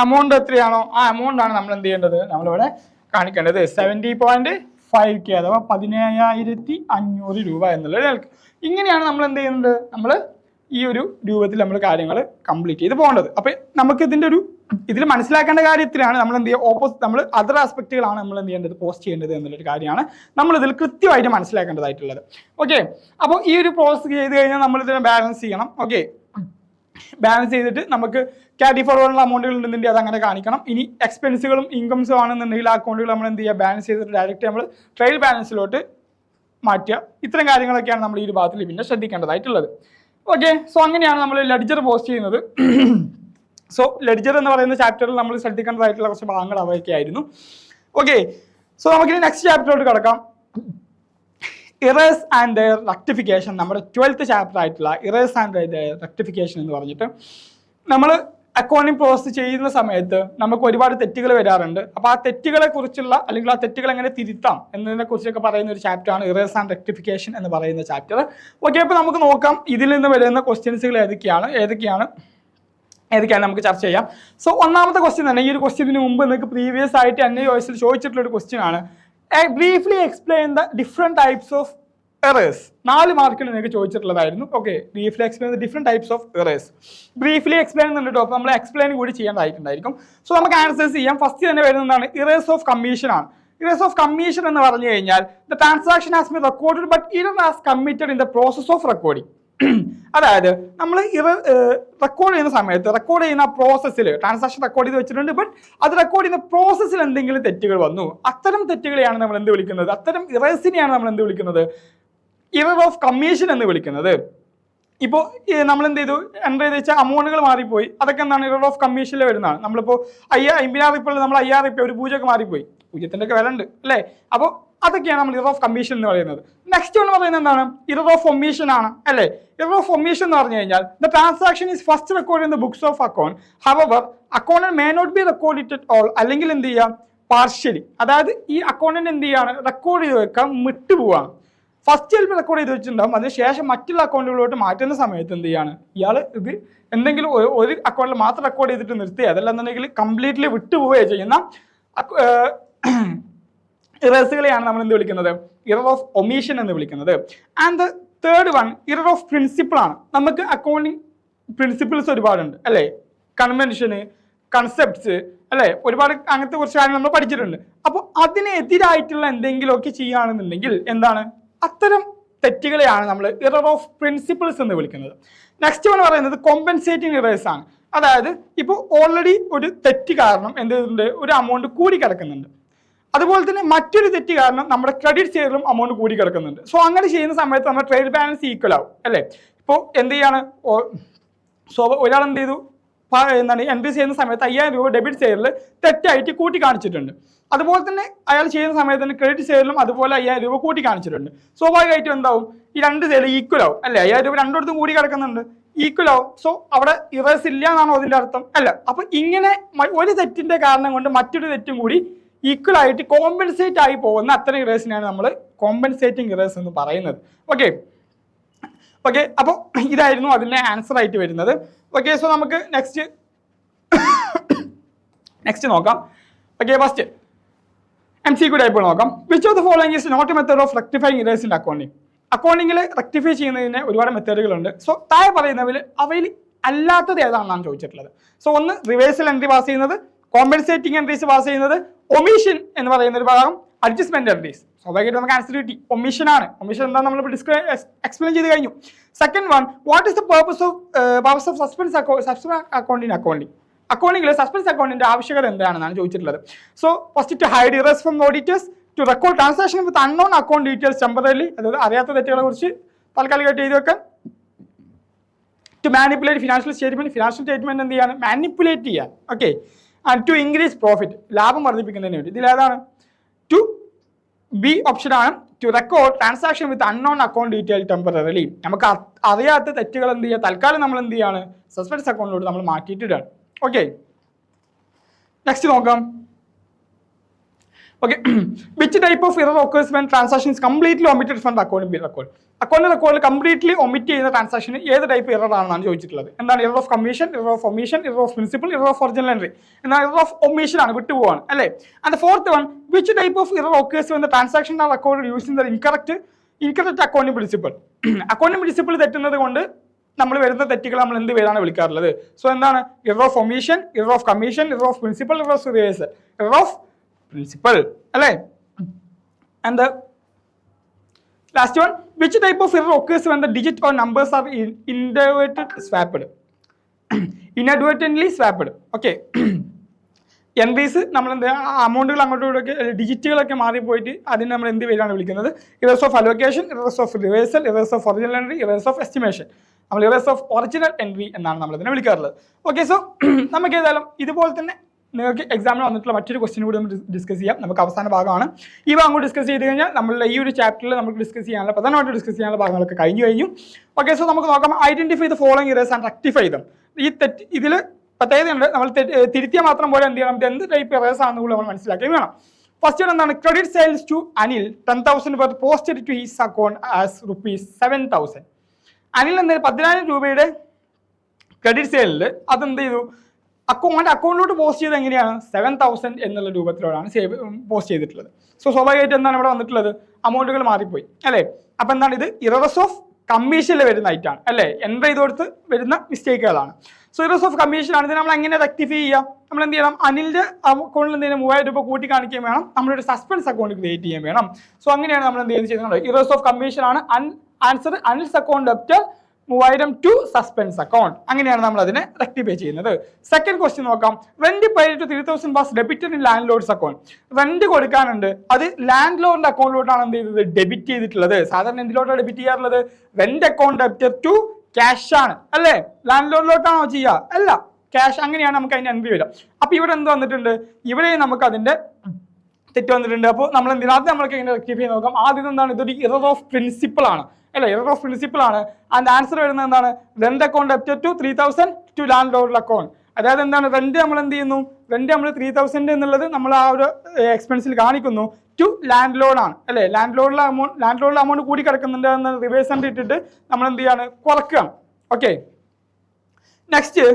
എമൗണ്ട് എത്രയാണോ ആ എമൗണ്ട് ആണ് നമ്മൾ എന്ത് ചെയ്യേണ്ടത്? നമ്മളിവിടെ കാണിക്കേണ്ടത് 70.5K അഥവാ 17,500 രൂപ എന്നുള്ളത്. ഇങ്ങനെയാണ് നമ്മൾ എന്ത് ചെയ്യുന്നത്? നമ്മൾ ഈ ഒരു രൂപത്തിൽ നമ്മൾ കാര്യങ്ങൾ കംപ്ലീറ്റ് ചെയ്ത് പോകേണ്ടത്. അപ്പൊ നമുക്ക് ഇതിൽ മനസ്സിലാക്കേണ്ട കാര്യത്തിലാണ് നമ്മൾ എന്ത് ചെയ്യുക? നമ്മൾ അതർ ആസ്പെക്റ്റുകളാണ് നമ്മൾ എന്ത് ചെയ്യേണ്ടത്? പോസ്റ്റ് ചെയ്യേണ്ടത് എന്നുള്ളൊരു കാര്യമാണ് നമ്മൾ ഇതിൽ കൃത്യമായിട്ട് മനസ്സിലാക്കേണ്ടതായിട്ടുള്ളത്. ഓക്കെ, അപ്പോൾ ഈ ഒരു പ്രോസസ് ചെയ്ത് കഴിഞ്ഞാൽ നമ്മൾ ഇതിനെ ബാലൻസ് ചെയ്യണം. ഓക്കെ, ബാലൻസ് ചെയ്തിട്ട് നമുക്ക് ക്യാരി ഫോർവേഡുള്ള അമൗണ്ടുകൾ ഉണ്ടെന്നുണ്ടെങ്കിൽ അത് അങ്ങനെ കാണിക്കണം. ഇനി എക്സ്പെൻസുകളും ഇൻകംസും ആണെന്നുണ്ടെങ്കിൽ ആ അക്കൗണ്ടുകൾ നമ്മൾ എന്ത് ചെയ്യുക? ബാലൻസ് ചെയ്തിട്ട് ഡയറക്റ്റ് നമ്മൾ ട്രയൽ ബാലൻസിലോട്ട് മാറ്റുക. ഇത്തരം കാര്യങ്ങളൊക്കെയാണ് നമ്മൾ ഈ ഒരു ഭാഗത്തിൽ പിന്നെ ശ്രദ്ധിക്കേണ്ടതായിട്ടുള്ളത്. ഓക്കെ, സോ അങ്ങനെയാണ് നമ്മൾ ലെഡ്ജർ പോസ്റ്റ് ചെയ്യുന്നത്. സോ ലെഡ്ജർ എന്ന് പറയുന്ന ചാപ്റ്ററിൽ നമ്മൾ ശ്രദ്ധിക്കേണ്ടതായിട്ടുള്ള കുറച്ച് ഭാഗങ്ങൾ അവയൊക്കെ ആയിരുന്നു. ഓക്കെ, സോ നമുക്കിനി നെക്സ്റ്റ് ചാപ്റ്ററിലോട്ട് കിടക്കാം. Errors and their rectification. നമ്മുടെ 12th ചാപ്റ്റർ ആയിട്ടുള്ള ഇറേഴ്സ് ആൻഡ് ദെയർ റെക്ടിഫിക്കേഷൻ എന്ന് പറഞ്ഞിട്ട് നമ്മൾ അക്കൗണ്ടിങ് പ്രോസസ് ചെയ്യുന്ന സമയത്ത് നമുക്ക് ഒരുപാട് തെറ്റുകൾ വരാറുണ്ട്. അപ്പോൾ ആ തെറ്റുകളെ കുറിച്ചുള്ള അല്ലെങ്കിൽ ആ തെറ്റുകൾ എങ്ങനെ തിരുത്താം എന്നതിനെ കുറിച്ചൊക്കെ പറയുന്ന ഒരു ചാപ്റ്ററാണ് ഇറേഴ്സ് ആൻഡ് റെക്ടിഫിക്കേഷൻ എന്ന് പറയുന്ന ചാപ്റ്റർ. ഓക്കെ, അപ്പോൾ നമുക്ക് നോക്കാം ഇതിൽ നിന്ന് വരുന്ന ക്വസ്റ്റ്യൻസുകൾ ഏതൊക്കെയാണ് നമുക്ക് ചർച്ച ചെയ്യാം. സോ ഒന്നാമത്തെ ക്വസ്റ്റ്യൻ തന്നെ, ഈ ഒരു ക്വസ്റ്റ്യന് മുമ്പ് നിങ്ങൾക്ക് പ്രീവിയസ് ആയിട്ട് NIOS ചോദിച്ചിട്ടുള്ള ഒരു ക്വസ്റ്റ്യൻ ആണ്. Briefly explain the different types of errors. 4 മാർക്കിൽ നിങ്ങൾക്ക് ചോദിച്ചിട്ടുള്ളതായിരുന്നു. Okay, briefly explain the different types of errors. Briefly explain എന്നുണ്ട്. അപ്പോൾ നമ്മൾ എക്സ്പ്ലെയിൻ കൂടി ചെയ്യേണ്ടതായിട്ടുണ്ടായിരിക്കും. സോ നമുക്ക് ആൻസേഴ്സ് ചെയ്യാം. ഫസ്റ്റ് തന്നെ വരുന്നതാണ് ഇറേഴ്സ് ഓഫ് കമ്മീഷൻ ആണ്. ഇറേഴ്സ് ഓഫ് കമ്മീഷൻ എന്ന് പറഞ്ഞു കഴിഞ്ഞാൽ the transaction has been recorded but error has committed in the process of recording. അതായത് നമ്മൾ റെക്കോർഡ് ചെയ്യുന്ന പ്രോസസ്സിൽ ട്രാൻസാക്ഷൻ റെക്കോർഡ് ചെയ്ത് വെച്ചിട്ടുണ്ട്, ബട്ട് അത് റെക്കോർഡ് ചെയ്യുന്ന പ്രോസസ്സിൽ എന്തെങ്കിലും തെറ്റുകൾ വന്നു. അത്തരം തെറ്റുകളെയാണ് നമ്മൾ എന്ത് വിളിക്കുന്നത്? അത്തരം ഇറേഴ്സിനെയാണ് നമ്മൾ എന്ത് വിളിക്കുന്നത്? ഇറർ ഓഫ് കമ്മീഷൻ എന്ന് വിളിക്കുന്നത്. ഇപ്പോൾ നമ്മൾ എന്ത് ചെയ്തു? എൻ്റർ ചെയ്ത് വെച്ചാൽ അമൗണ്ടുകൾ മാറിപ്പോയി. അതൊക്കെ എന്താണ്? ഇറർ ഓഫ് കമ്മീഷനിൽ വരുന്നതാണ്. നമ്മളിപ്പോൾ 50,000 ഇപ്പോൾ നമ്മൾ 5,000 ഒരു പൂജയൊക്കെ മാറിപ്പോയി. പൂജ്യത്തിൻ്റെ ഒക്കെ വില ഉണ്ട് അല്ലേ. അപ്പോൾ അതൊക്കെയാണ് നമ്മൾ ഇറർ ഓഫ് കമ്മീഷൻ എന്ന് പറയുന്നത്. നെക്സ്റ്റ് എന്ന് പറയുന്നത് എന്താണ്? ഇറർ ഓഫ് ഒമീഷൻ ആണ് അല്ലേ. ഇറർ ഓഫ് ഒമീഷൻ എന്ന് പറഞ്ഞു കഴിഞ്ഞാൽ the transaction is first record in the books of account, however accountant may not be record at all, അല്ലെങ്കിൽ എന്ത് ചെയ്യാം? പാർഷ്യലി. അതായത് ഈ അക്കൗണ്ടന്റ് എന്ത് ചെയ്യാണ്? റെക്കോർഡ് ചെയ്ത് വെക്കാൻ വിട്ടുപോവാണ്. ഫസ്റ്റ് ചിലപ്പോൾ റെക്കോർഡ് ചെയ്ത് വെച്ചിട്ടുണ്ടാകും, അതിനുശേഷം മറ്റുള്ള അക്കൗണ്ടുകളിലോട്ട് മാറ്റുന്ന സമയത്ത് എന്ത് ചെയ്യാണ്? ഇയാൾ ഇത് എന്തെങ്കിലും ഒരു അക്കൗണ്ടിൽ മാത്രം റെക്കോർഡ് ചെയ്തിട്ട് നിർത്തുക, അതല്ലെന്നുണ്ടെങ്കിൽ കംപ്ലീറ്റ്ലി വിട്ടുപോവുകയോ ചെയ്യുന്ന ഇറേഴ്സുകളെയാണ് നമ്മൾ എന്ത് വിളിക്കുന്നത്? ഇറർ ഓഫ് ഒമീഷൻ എന്ന് വിളിക്കുന്നത്. And the third one error of principle ആണ്. നമുക്ക് അക്കൗണ്ടിങ് പ്രിൻസിപ്പിൾസ് ഒരുപാടുണ്ട് അല്ലേ. കൺവെൻഷന്, കൺസെപ്റ്റ്സ് അല്ലേ, ഒരുപാട് അങ്ങനത്തെ കുറച്ച് കാര്യങ്ങൾ നമ്മൾ പഠിച്ചിട്ടുണ്ട്. അപ്പോൾ അതിനെതിരായിട്ടുള്ള എന്തെങ്കിലുമൊക്കെ ചെയ്യുകയാണെന്നുണ്ടെങ്കിൽ എന്താണ്? അത്തരം തെറ്റുകളെയാണ് നമ്മൾ ഇറർ ഓഫ് പ്രിൻസിപ്പിൾസ് എന്ന് വിളിക്കുന്നത്. നെക്സ്റ്റ് എന്ന് പറയുന്നത് കോമ്പൻസേറ്റിംഗ് ഇറേഴ്സ് ആണ്. അതായത് ഇപ്പോൾ ഓൾറെഡി ഒരു തെറ്റ് കാരണം എന്ത് ചെയ്തിട്ടുണ്ട്? ഒരു അമൗണ്ട് കൂടി കിടക്കുന്നുണ്ട്. അതുപോലെ തന്നെ മറ്റൊരു തെറ്റ് കാരണം നമ്മുടെ ക്രെഡിറ്റ് ഷെയറിലും അമൗണ്ട് കൂടി കിടക്കുന്നുണ്ട്. സോ അങ്ങനെ ചെയ്യുന്ന സമയത്ത് നമ്മുടെ ട്രേഡ് ബാലൻസ് ഈക്വൽ ആവും അല്ലേ. ഇപ്പോൾ എന്ത് ചെയ്യാണ്? ഒരാൾ എന്ത് ചെയ്തു? എൻട്രി ചെയ്യുന്ന സമയത്ത് 5,000 രൂപ ഡെബിറ്റ് ഷെയറിൽ തെറ്റായിട്ട് കൂട്ടി കാണിച്ചിട്ടുണ്ട്. അതുപോലെ തന്നെ അയാൾ ചെയ്യുന്ന സമയത്ത് തന്നെ ക്രെഡിറ്റ് ഷെയറിലും അതുപോലെ 5,000 രൂപ കൂട്ടി കാണിച്ചിട്ടുണ്ട്. സ്വാഭാവികമായിട്ടും എന്താവും? ഈ രണ്ട് സൈഡ് ഈക്വൽ ആവും അല്ലേ. 5,000 രൂപ രണ്ടിടത്തും കൂടി കിടക്കുന്നുണ്ട്, ഈക്വൽ ആവും. സോ അവിടെ ഇറേഴ്സ് ഇല്ല എന്നാണോ അതിൻ്റെ അർത്ഥം? അല്ല. അപ്പൊ ഇങ്ങനെ ഒരു തെറ്റിന്റെ കാരണം കൊണ്ട് മറ്റൊരു തെറ്റും കൂടി ഈക്വൽ ആയിട്ട് കോമ്പൻസേറ്റ് ആയി പോകുന്ന അത്തരം ഇറേഴ്സിനെയാണ് നമ്മൾ കോമ്പൻസേറ്റിംഗ് ഇറേഴ്സ് എന്ന് പറയുന്നത്. ഓക്കെ, ഓക്കെ, അപ്പോൾ ഇതായിരുന്നു അതിൻ്റെ ആൻസർ ആയിട്ട് വരുന്നത്. ഓക്കെ, സോ നമുക്ക് നെക്സ്റ്റ് നോക്കാം. ഓക്കെ, ഫസ്റ്റ് MCQ ടൈപ്പ് നോക്കാം. Which of the following is not a method of rectifying errors in accounting. അക്കൗണ്ടിങ്ങിൽ റെക്ടിഫൈ ചെയ്യുന്നതിന് ഒരുപാട് മെത്തേഡുകളുണ്ട്. സോ താഴെ പറയുന്നവയിൽ അവയിൽ അല്ലാത്തത് ഏതാണെന്നാണ് ചോദിച്ചിട്ടുള്ളത്. സോ ഒന്ന് റിവേഴ്സൽ എൻട്രി പാസ് ചെയ്യുന്നത്, കോമ്പൻസേറ്റിംഗ് എൻട്രീസ് പാസ് ചെയ്യുന്നത്, ഒമിഷൻ എന്ന് പറയുന്ന ഒരു ഭാഗം, അഡ്ജസ്റ്റ്മെന്റ് എൻട്രീസ്. സ്വാഭാവികമായിട്ട് നമുക്ക് ആൻസർ കിട്ടി, ഒമിഷൻ ആണ്. ഒമിഷൻ എന്താ നമ്മൾ എക്സ്പ്ലെയിൻ ചെയ്ത് കഴിഞ്ഞു. Second one, what is the purpose of suspense account in accounting. അക്കൗണ്ടിങ്ങിൽ സസ്പെൻസ് അക്കൗണ്ടിന്റെ ആവശ്യകത എന്താണെന്നാണ് ചോദിച്ചിട്ടുള്ളത്. So first to hide errors from auditors, to record transaction with unknown account details temporarily, അതായത് അറിയാത്ത തെറ്റുകളെ കുറിച്ച് താൽക്കാലികമായിട്ട് എഴുതി വെക്കാൻ. ടു മാനിപ്പുലേറ്റ് ഫിനാൻഷ്യൽ സ്റ്റേറ്റ്മെന്റ് എന്ത് ചെയ്യാൻ, മാനിപ്പുലേറ്റ് ചെയ്യാൻ. Okay, and to increase profit, ലാഭം വർദ്ധിപ്പിക്കുന്നതിന് വേണ്ടി. ഇതിലേതാണ്? ടു ബി ഓപ്ഷൻ ആണ്, to record transaction with unknown account detail temporarily. നമുക്ക് അറിയാത്ത തെറ്റുകൾ എന്ത് ചെയ്യുക, തൽക്കാലം നമ്മൾ എന്ത് ചെയ്യാണ്, സസ്പെൻസ് അക്കൗണ്ടിലോട്ട് നമ്മൾ മാറ്റിയിട്ടിടാണ്. ഓക്കെ, നെക്സ്റ്റ് നോക്കാം. Okay, which type of error occurs when transactions completely omitted from the account record. Account റെക്കോർഡിൽ കംപ്ലീറ്റ്ലി ഒമിറ്റ് ചെയ്യുന്ന ട്രാൻസാക്ഷൻ ഏത് ടൈപ്പ് ഇറർ ആണെന്നാണ് ചോദിച്ചിട്ടുള്ളത്. എന്താണ്? Error of commission, error of omission, error of principle, error of original entry. എന്നാൽ ഇറർ ഓഫ് ഒമിഷൻ ആണ്, വിട്ടുപോവാണ് അല്ലേ. And fourth one, which type of error occurs when the transaction are record using the incorrect accounting principle. Accounting principle തെറ്റുന്നത് കൊണ്ട് നമ്മൾ വരുന്ന തെറ്റുകൾ നമ്മൾ എന്ത് പേരാണ് വിളിക്കാറുള്ളത്? സോ എന്താണ്? Error of omission, error of commission, error of principle, error of reversal, error of principle അല്ലേ. And the last one, which type of error occurs when the digit or numbers are inadvertently swapped. Okay, entries നമ്മൾ എന്ത് അമൗണ്ടുകൾ അങ്ങോട്ടും ഇങ്ങോട്ടൊക്കെ ഡിജിറ്റുകളൊക്കെ മാറിപ്പോയിട്ട് അതിന് നമ്മൾ എന്ത് പേരാണ് വിളിക്കുന്നത്? Errors of allocation, errors of reversal, errors of original entry, errors of estimation. നമ്മൾ ഇറേഴ്സ് ഓഫ് ഒറിജിനൽ എൻട്രി എന്നാണ് നമ്മൾ ഇതിനെ വിളിക്കാറുള്ളത്. ഓക്കെ, സോ നമുക്ക് ഏതായാലും ഇതുപോലെ തന്നെ നിങ്ങൾക്ക് എക്സാമിന് വന്നിട്ടുള്ള മറ്റൊരു ക്വസ്റ്റ്യൻ കൂടി നമുക്ക് ഡിസ്കസ് ചെയ്യാം. നമുക്ക് അവസാന ഭാഗമാണ്. ഈ ഭാഗം കൂടി ഡിസ്കസ് ചെയ്ത് കഴിഞ്ഞാൽ നമ്മളുടെ ഈ ഒരു ചാപ്റ്ററിൽ നമുക്ക് ഡിസ്കസ് ചെയ്യാനുള്ള പ്രധാനമായിട്ട് ഡിസ്കസ് ചെയ്യാനുള്ള ഭാഗങ്ങളൊക്കെ കഴിഞ്ഞു. ഓക്കെ, സോ നമുക്ക് നോക്കാം. Identify the following errors and rectify dum. ഈ ഇതിൽ പ്രത്യേകതയുണ്ട്. നമ്മൾ തിരുത്തിയാൽ മാത്രം പോലെ എന്ത് ചെയ്യണം, എന്ത് ടൈപ്പ് ഇറേഴ്സ് ആണെന്ന് നമ്മൾ മനസ്സിലാക്കി വേണം. ഫസ്റ്റ് എന്താണ്? Credit sales to Anil 10,000 were posted to his account as ₹7,000. Anil എന്തായാലും 10,000 രൂപയുടെ ക്രെഡിറ്റ് സെയിലിൽ അതെന്ത് ചെയ്തു, അക്കൗണ്ടിലോട്ട് പോസ്റ്റ് ചെയ്ത് എങ്ങനെയാണ് 7,000 എന്നുള്ള രൂപത്തിലോടാണ് പോസ്റ്റ് ചെയ്തിട്ടുള്ളത്. സോ സ്വാഭാവികമായിട്ട് എന്താണ് ഇവിടെ വന്നിട്ടുള്ളത്, അമൗണ്ടുകൾ മാറിപ്പോയി അല്ലേ. അപ്പൊ എന്താണ് ഇത്? ഇറേഴ്സ് ഓഫ് കമ്മീഷനിൽ വരുന്ന ഐറ്റാണ് അല്ലേ, എൻ്റർ ചെയ്ത് കൊടുത്ത് വരുന്ന മിസ്റ്റേക്കുകളാണ്. സോ ഇറേഴ്സ് ഓഫ് കമ്മീഷൻ ആണ്. ഇത് നമ്മൾ എങ്ങനെ റെക്ടിഫൈ ചെയ്യാം? നമ്മൾ എന്ത് ചെയ്യണം, അനിലിന്റെ അക്കൗണ്ടിൽ എന്തെങ്കിലും 3,000 രൂപ കൂട്ടി കാണിക്കുകയും വേണം, നമ്മളൊരു സസ്പെൻസ് അക്കൗണ്ട് ക്രിയേറ്റ് ചെയ്യാൻ വേണം. സോ അങ്ങനെയാണ് നമ്മൾ എന്ത് ചെയ്യുന്നത്. ഇറേഴ്സ് ഓഫ് കമ്മീഷൻ ആണ് answer. Anil's account debtor 3,000 to suspense account. അങ്ങനെയാണ് നമ്മൾ അതിനെ റെക്ടിഫൈ ചെയ്യുന്നത്. സെക്കൻഡ് ക്വസ്റ്റ്യൻ നോക്കാം. Rent paid to 3,000 was debited in landlord's account. Rent കൊടുക്കാനുണ്ട്, അത് ലാൻഡ് ലോഡിന്റെ അക്കൗണ്ടിലോട്ടാണ് എന്ത് ചെയ്തത്, ഡെബിറ്റ് ചെയ്തിട്ടുള്ളത്. സാധാരണ എന്തിലോട്ടാണ് ഡെബിറ്റ് ചെയ്യാറുള്ളത്? Rent account debtor to cash ആണ് അല്ലേ. ലാൻഡ് ലോഡിലോട്ടാണോ ചെയ്യുക? അല്ല, ക്യാഷ്. അങ്ങനെയാണ് നമുക്ക് അതിന്റെ എൻട്രി വരിക. അപ്പൊ ഇവിടെ എന്ത് വന്നിട്ടുണ്ട്, ഇവിടെ നമുക്ക് അതിന്റെ തെറ്റ് വന്നിട്ടുണ്ട്. അപ്പോൾ നമ്മൾ എന്തിനകത്ത് നമ്മൾക്ക് എങ്ങനെ റെക്ടിഫൈ നോക്കാം. ആദ്യം എന്താണ്, ഇതൊരു ഇറർ ഓഫ് പ്രിൻസിപ്പിൾ ആണ് അല്ലെ, ഇറർ ഓഫ് പ്രിൻസിപ്പിൾ ആണ്. ആൻഡ് ആൻസർ വരുന്നത് എന്താണ്, rent account debtor to 3,000 to landlord account. അതായത് എന്താണ്, റെന്റ് നമ്മൾ എന്ത് ചെയ്യുന്നു, റെന്റ് നമ്മൾ 3,000 എന്നുള്ളത് നമ്മൾ ആ ഒരു എക്സ്പെൻസിൽ കാണിക്കുന്നു, ടു ലാൻഡ് ലോഡ് ആണ് അല്ലെ. ലാൻഡ് ലോഡിലെ അമൗണ്ട് കൂടി കിടക്കുന്നുണ്ട് എന്ന് റിവേഴ്സ് എൻട്രി ഇട്ടിട്ട് നമ്മൾ എന്ത് ചെയ്യാണ്, കുറക്കുകയാണ്. Okay, next,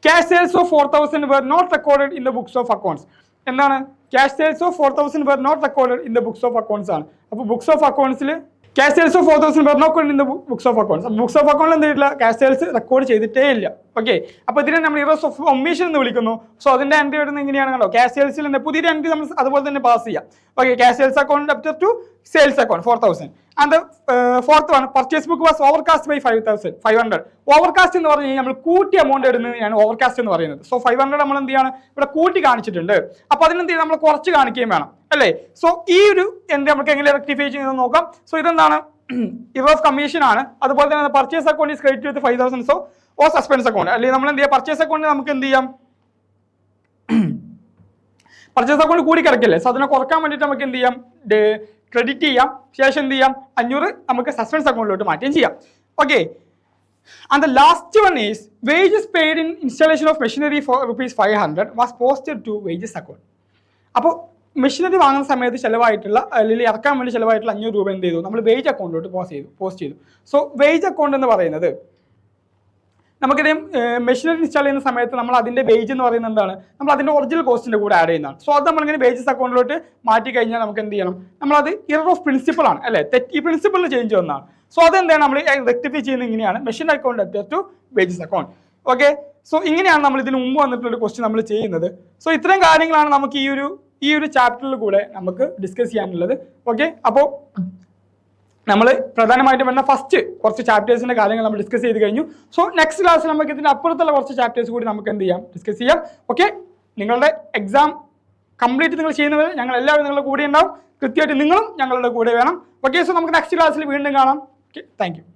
cash sales of 4,000 were not recorded in the books of accounts. എന്താണ്, cash sales of 4,000 were not recorded in the books of accounts ആണ്. അപ്പോൾ ബുക്സ് ഓഫ് അക്കൗണ്ട്സിൽ cash sales of 4,000 were not recorded in the books of accounts. അപ്പോൾ ബുക്സ് ഓഫ് അക്കൗണ്ടിൽ എന്ത് ചെയ്തിട്ടില്ല, ക്യാഷ് സെയിൽസ് റെക്കോർഡ് ചെയ്തിട്ടേ ഇല്ല. ഓക്കെ, അപ്പോൾ ഇതിനെ നമ്മൾ ഇറേഴ്സ് ഓഫ് ഒമിഷൻ എന്ന് വിളിക്കുന്നു. സോ അതിന്റെ എൻട്രി വരുന്നത് എങ്ങനെയാണല്ലോ, ക്യാഷ് സെയിൽസിൽ പുതിയൊരു എൻട്രി നമ്മൾ അതുപോലെ തന്നെ പാസ് ചെയ്യാം. Okay, cash sales account debtor to sales account 4,000. And fourth one, purchase book was overcast by 500. Overcast എന്ന് പറഞ്ഞു കഴിഞ്ഞാൽ നമ്മൾ കൂട്ടി എമൗണ്ട് ഇടുന്നതിനാണ് ഓവർകാസ്റ്റ് എന്ന് പറയുന്നത്. സോ 500 നമ്മൾ എന്ത് ചെയ്യാണ്, ഇവിടെ കൂട്ടി കാണിച്ചിട്ടുണ്ട്. അപ്പൊ അതിനെന്ത് ചെയ്യും, നമ്മൾ കുറച്ച് കാണിക്കുകയും വേണം അല്ലേ. സോ ഈ ഒരു എൻട്രി നമുക്ക് എങ്ങനെ റെക്ടിഫൈ ചെയ്യുന്നത് നോക്കാം. സോ ഇതെന്താണ്, ഇറർ ഓഫ് കമ്മീഷൻ ആണ്. അതുപോലെ തന്നെ purchase account is credit with 5,000. So oh suspense account അല്ലെങ്കിൽ നമ്മൾ എന്ത് ചെയ്യാം, പർച്ചേസ് അക്കൗണ്ട് നമുക്ക് എന്ത് ചെയ്യാം, പർച്ചേസ് അക്കൗണ്ട് കൂടി കിടക്കില്ലേ. സോ അതിനെ കുറക്കാൻ വേണ്ടിയിട്ട് നമുക്ക് എന്ത് ചെയ്യാം, ക്രെഡിറ്റ് ചെയ്യാം. ശേഷം എന്ത് ചെയ്യാം, 500 നമുക്ക് സസ്പെൻസ് അക്കൗണ്ടിലോട്ട് മാറ്റുകയും ചെയ്യാം. Okay, and the last one is wages paid in installation of machinery for ₹500 was posted to wages account. അപ്പോൾ മെഷീനറി വാങ്ങുന്ന സമയത്ത് ചിലവായിട്ടുള്ള അല്ലെങ്കിൽ ഇറക്കാൻ വേണ്ടി ചിലവായിട്ടുള്ള 500 രൂപ എന്ത് ചെയ്തു, നമ്മൾ വേജ് അക്കൗണ്ടിലോട്ട് പോസ്റ്റ് ചെയ്തു. സോ വേജ് അക്കൗണ്ട് എന്ന് പറയുന്നത് നമുക്കറിയാം, മെഷീനറി ഇൻസ്റ്റാൾ ചെയ്യുന്ന സമയത്ത് നമ്മൾ അതിൻ്റെ വേജ് എന്ന് പറയുന്നത് എന്താണ്, നമ്മൾ അതിൻ്റെ ഒറിജിനൽ കോസ്റ്റിൻ്റെ കൂടെ ആഡ് ചെയ്യുന്നതാണ്. സോ അത് നമ്മളിങ്ങനെ വേജസ് അക്കൗണ്ടിലോട്ട് മാറ്റി കഴിഞ്ഞാൽ നമുക്ക് എന്ത് ചെയ്യണം, നമ്മളത് ഇറർ ഓഫ് പ്രിൻസിപ്പിൾ ആണ് അല്ലേ, ഈ പ്രിൻസിപ്പിളിൽ ചേഞ്ച് വന്നതാണ്. സോ അതെന്താണ് നമ്മൾ റെക്ടിഫൈ ചെയ്യുന്നത്, ഇങ്ങനെയാണ് machine account appear to wages account. Okay, so ഇങ്ങനെയാണ് നമ്മൾ ഇതിന് മുമ്പ് വന്നിട്ടുള്ള ക്വസ്റ്റ്യൻ നമ്മൾ ചെയ്യുന്നത്. സോ ഇത്രയും കാര്യങ്ങളാണ് നമുക്ക് ഈ ഒരു ചാപ്റ്ററിൽ കൂടെ നമുക്ക് ഡിസ്കസ് ചെയ്യാനുള്ളത്. ഓക്കെ, അപ്പോൾ നമ്മൾ പ്രധാനമായിട്ടും വരുന്ന ഫസ്റ്റ് കുറച്ച് ചാപ്റ്റേഴ്സിൻ്റെ കാര്യങ്ങൾ നമ്മൾ ഡിസ്കസ് ചെയ്ത് കഴിഞ്ഞു. സോ നെക്സ്റ്റ് ക്ലാസ്സിൽ നമുക്ക് ഇതിൻ്റെ അപ്പുറത്തുള്ള കുറച്ച് ചാപ്റ്റേഴ്സ് കൂടി നമുക്ക് എന്ത് ചെയ്യാം, ഡിസ്കസ് ചെയ്യാം. ഓക്കെ, നിങ്ങളുടെ എക്സാം കംപ്ലീറ്റ് നിങ്ങൾ ചെയ്യുന്നവരെ ഞങ്ങൾ എല്ലാവരും നിങ്ങളുടെ കൂടെ ഉണ്ടാവും, കൃത്യമായിട്ട് നിങ്ങളും ഞങ്ങളുടെ കൂടെ വേണം. ഓക്കെ, സോ നമുക്ക് നെക്സ്റ്റ് ക്ലാസ്സിൽ വീണ്ടും കാണാം. Okay, thank you.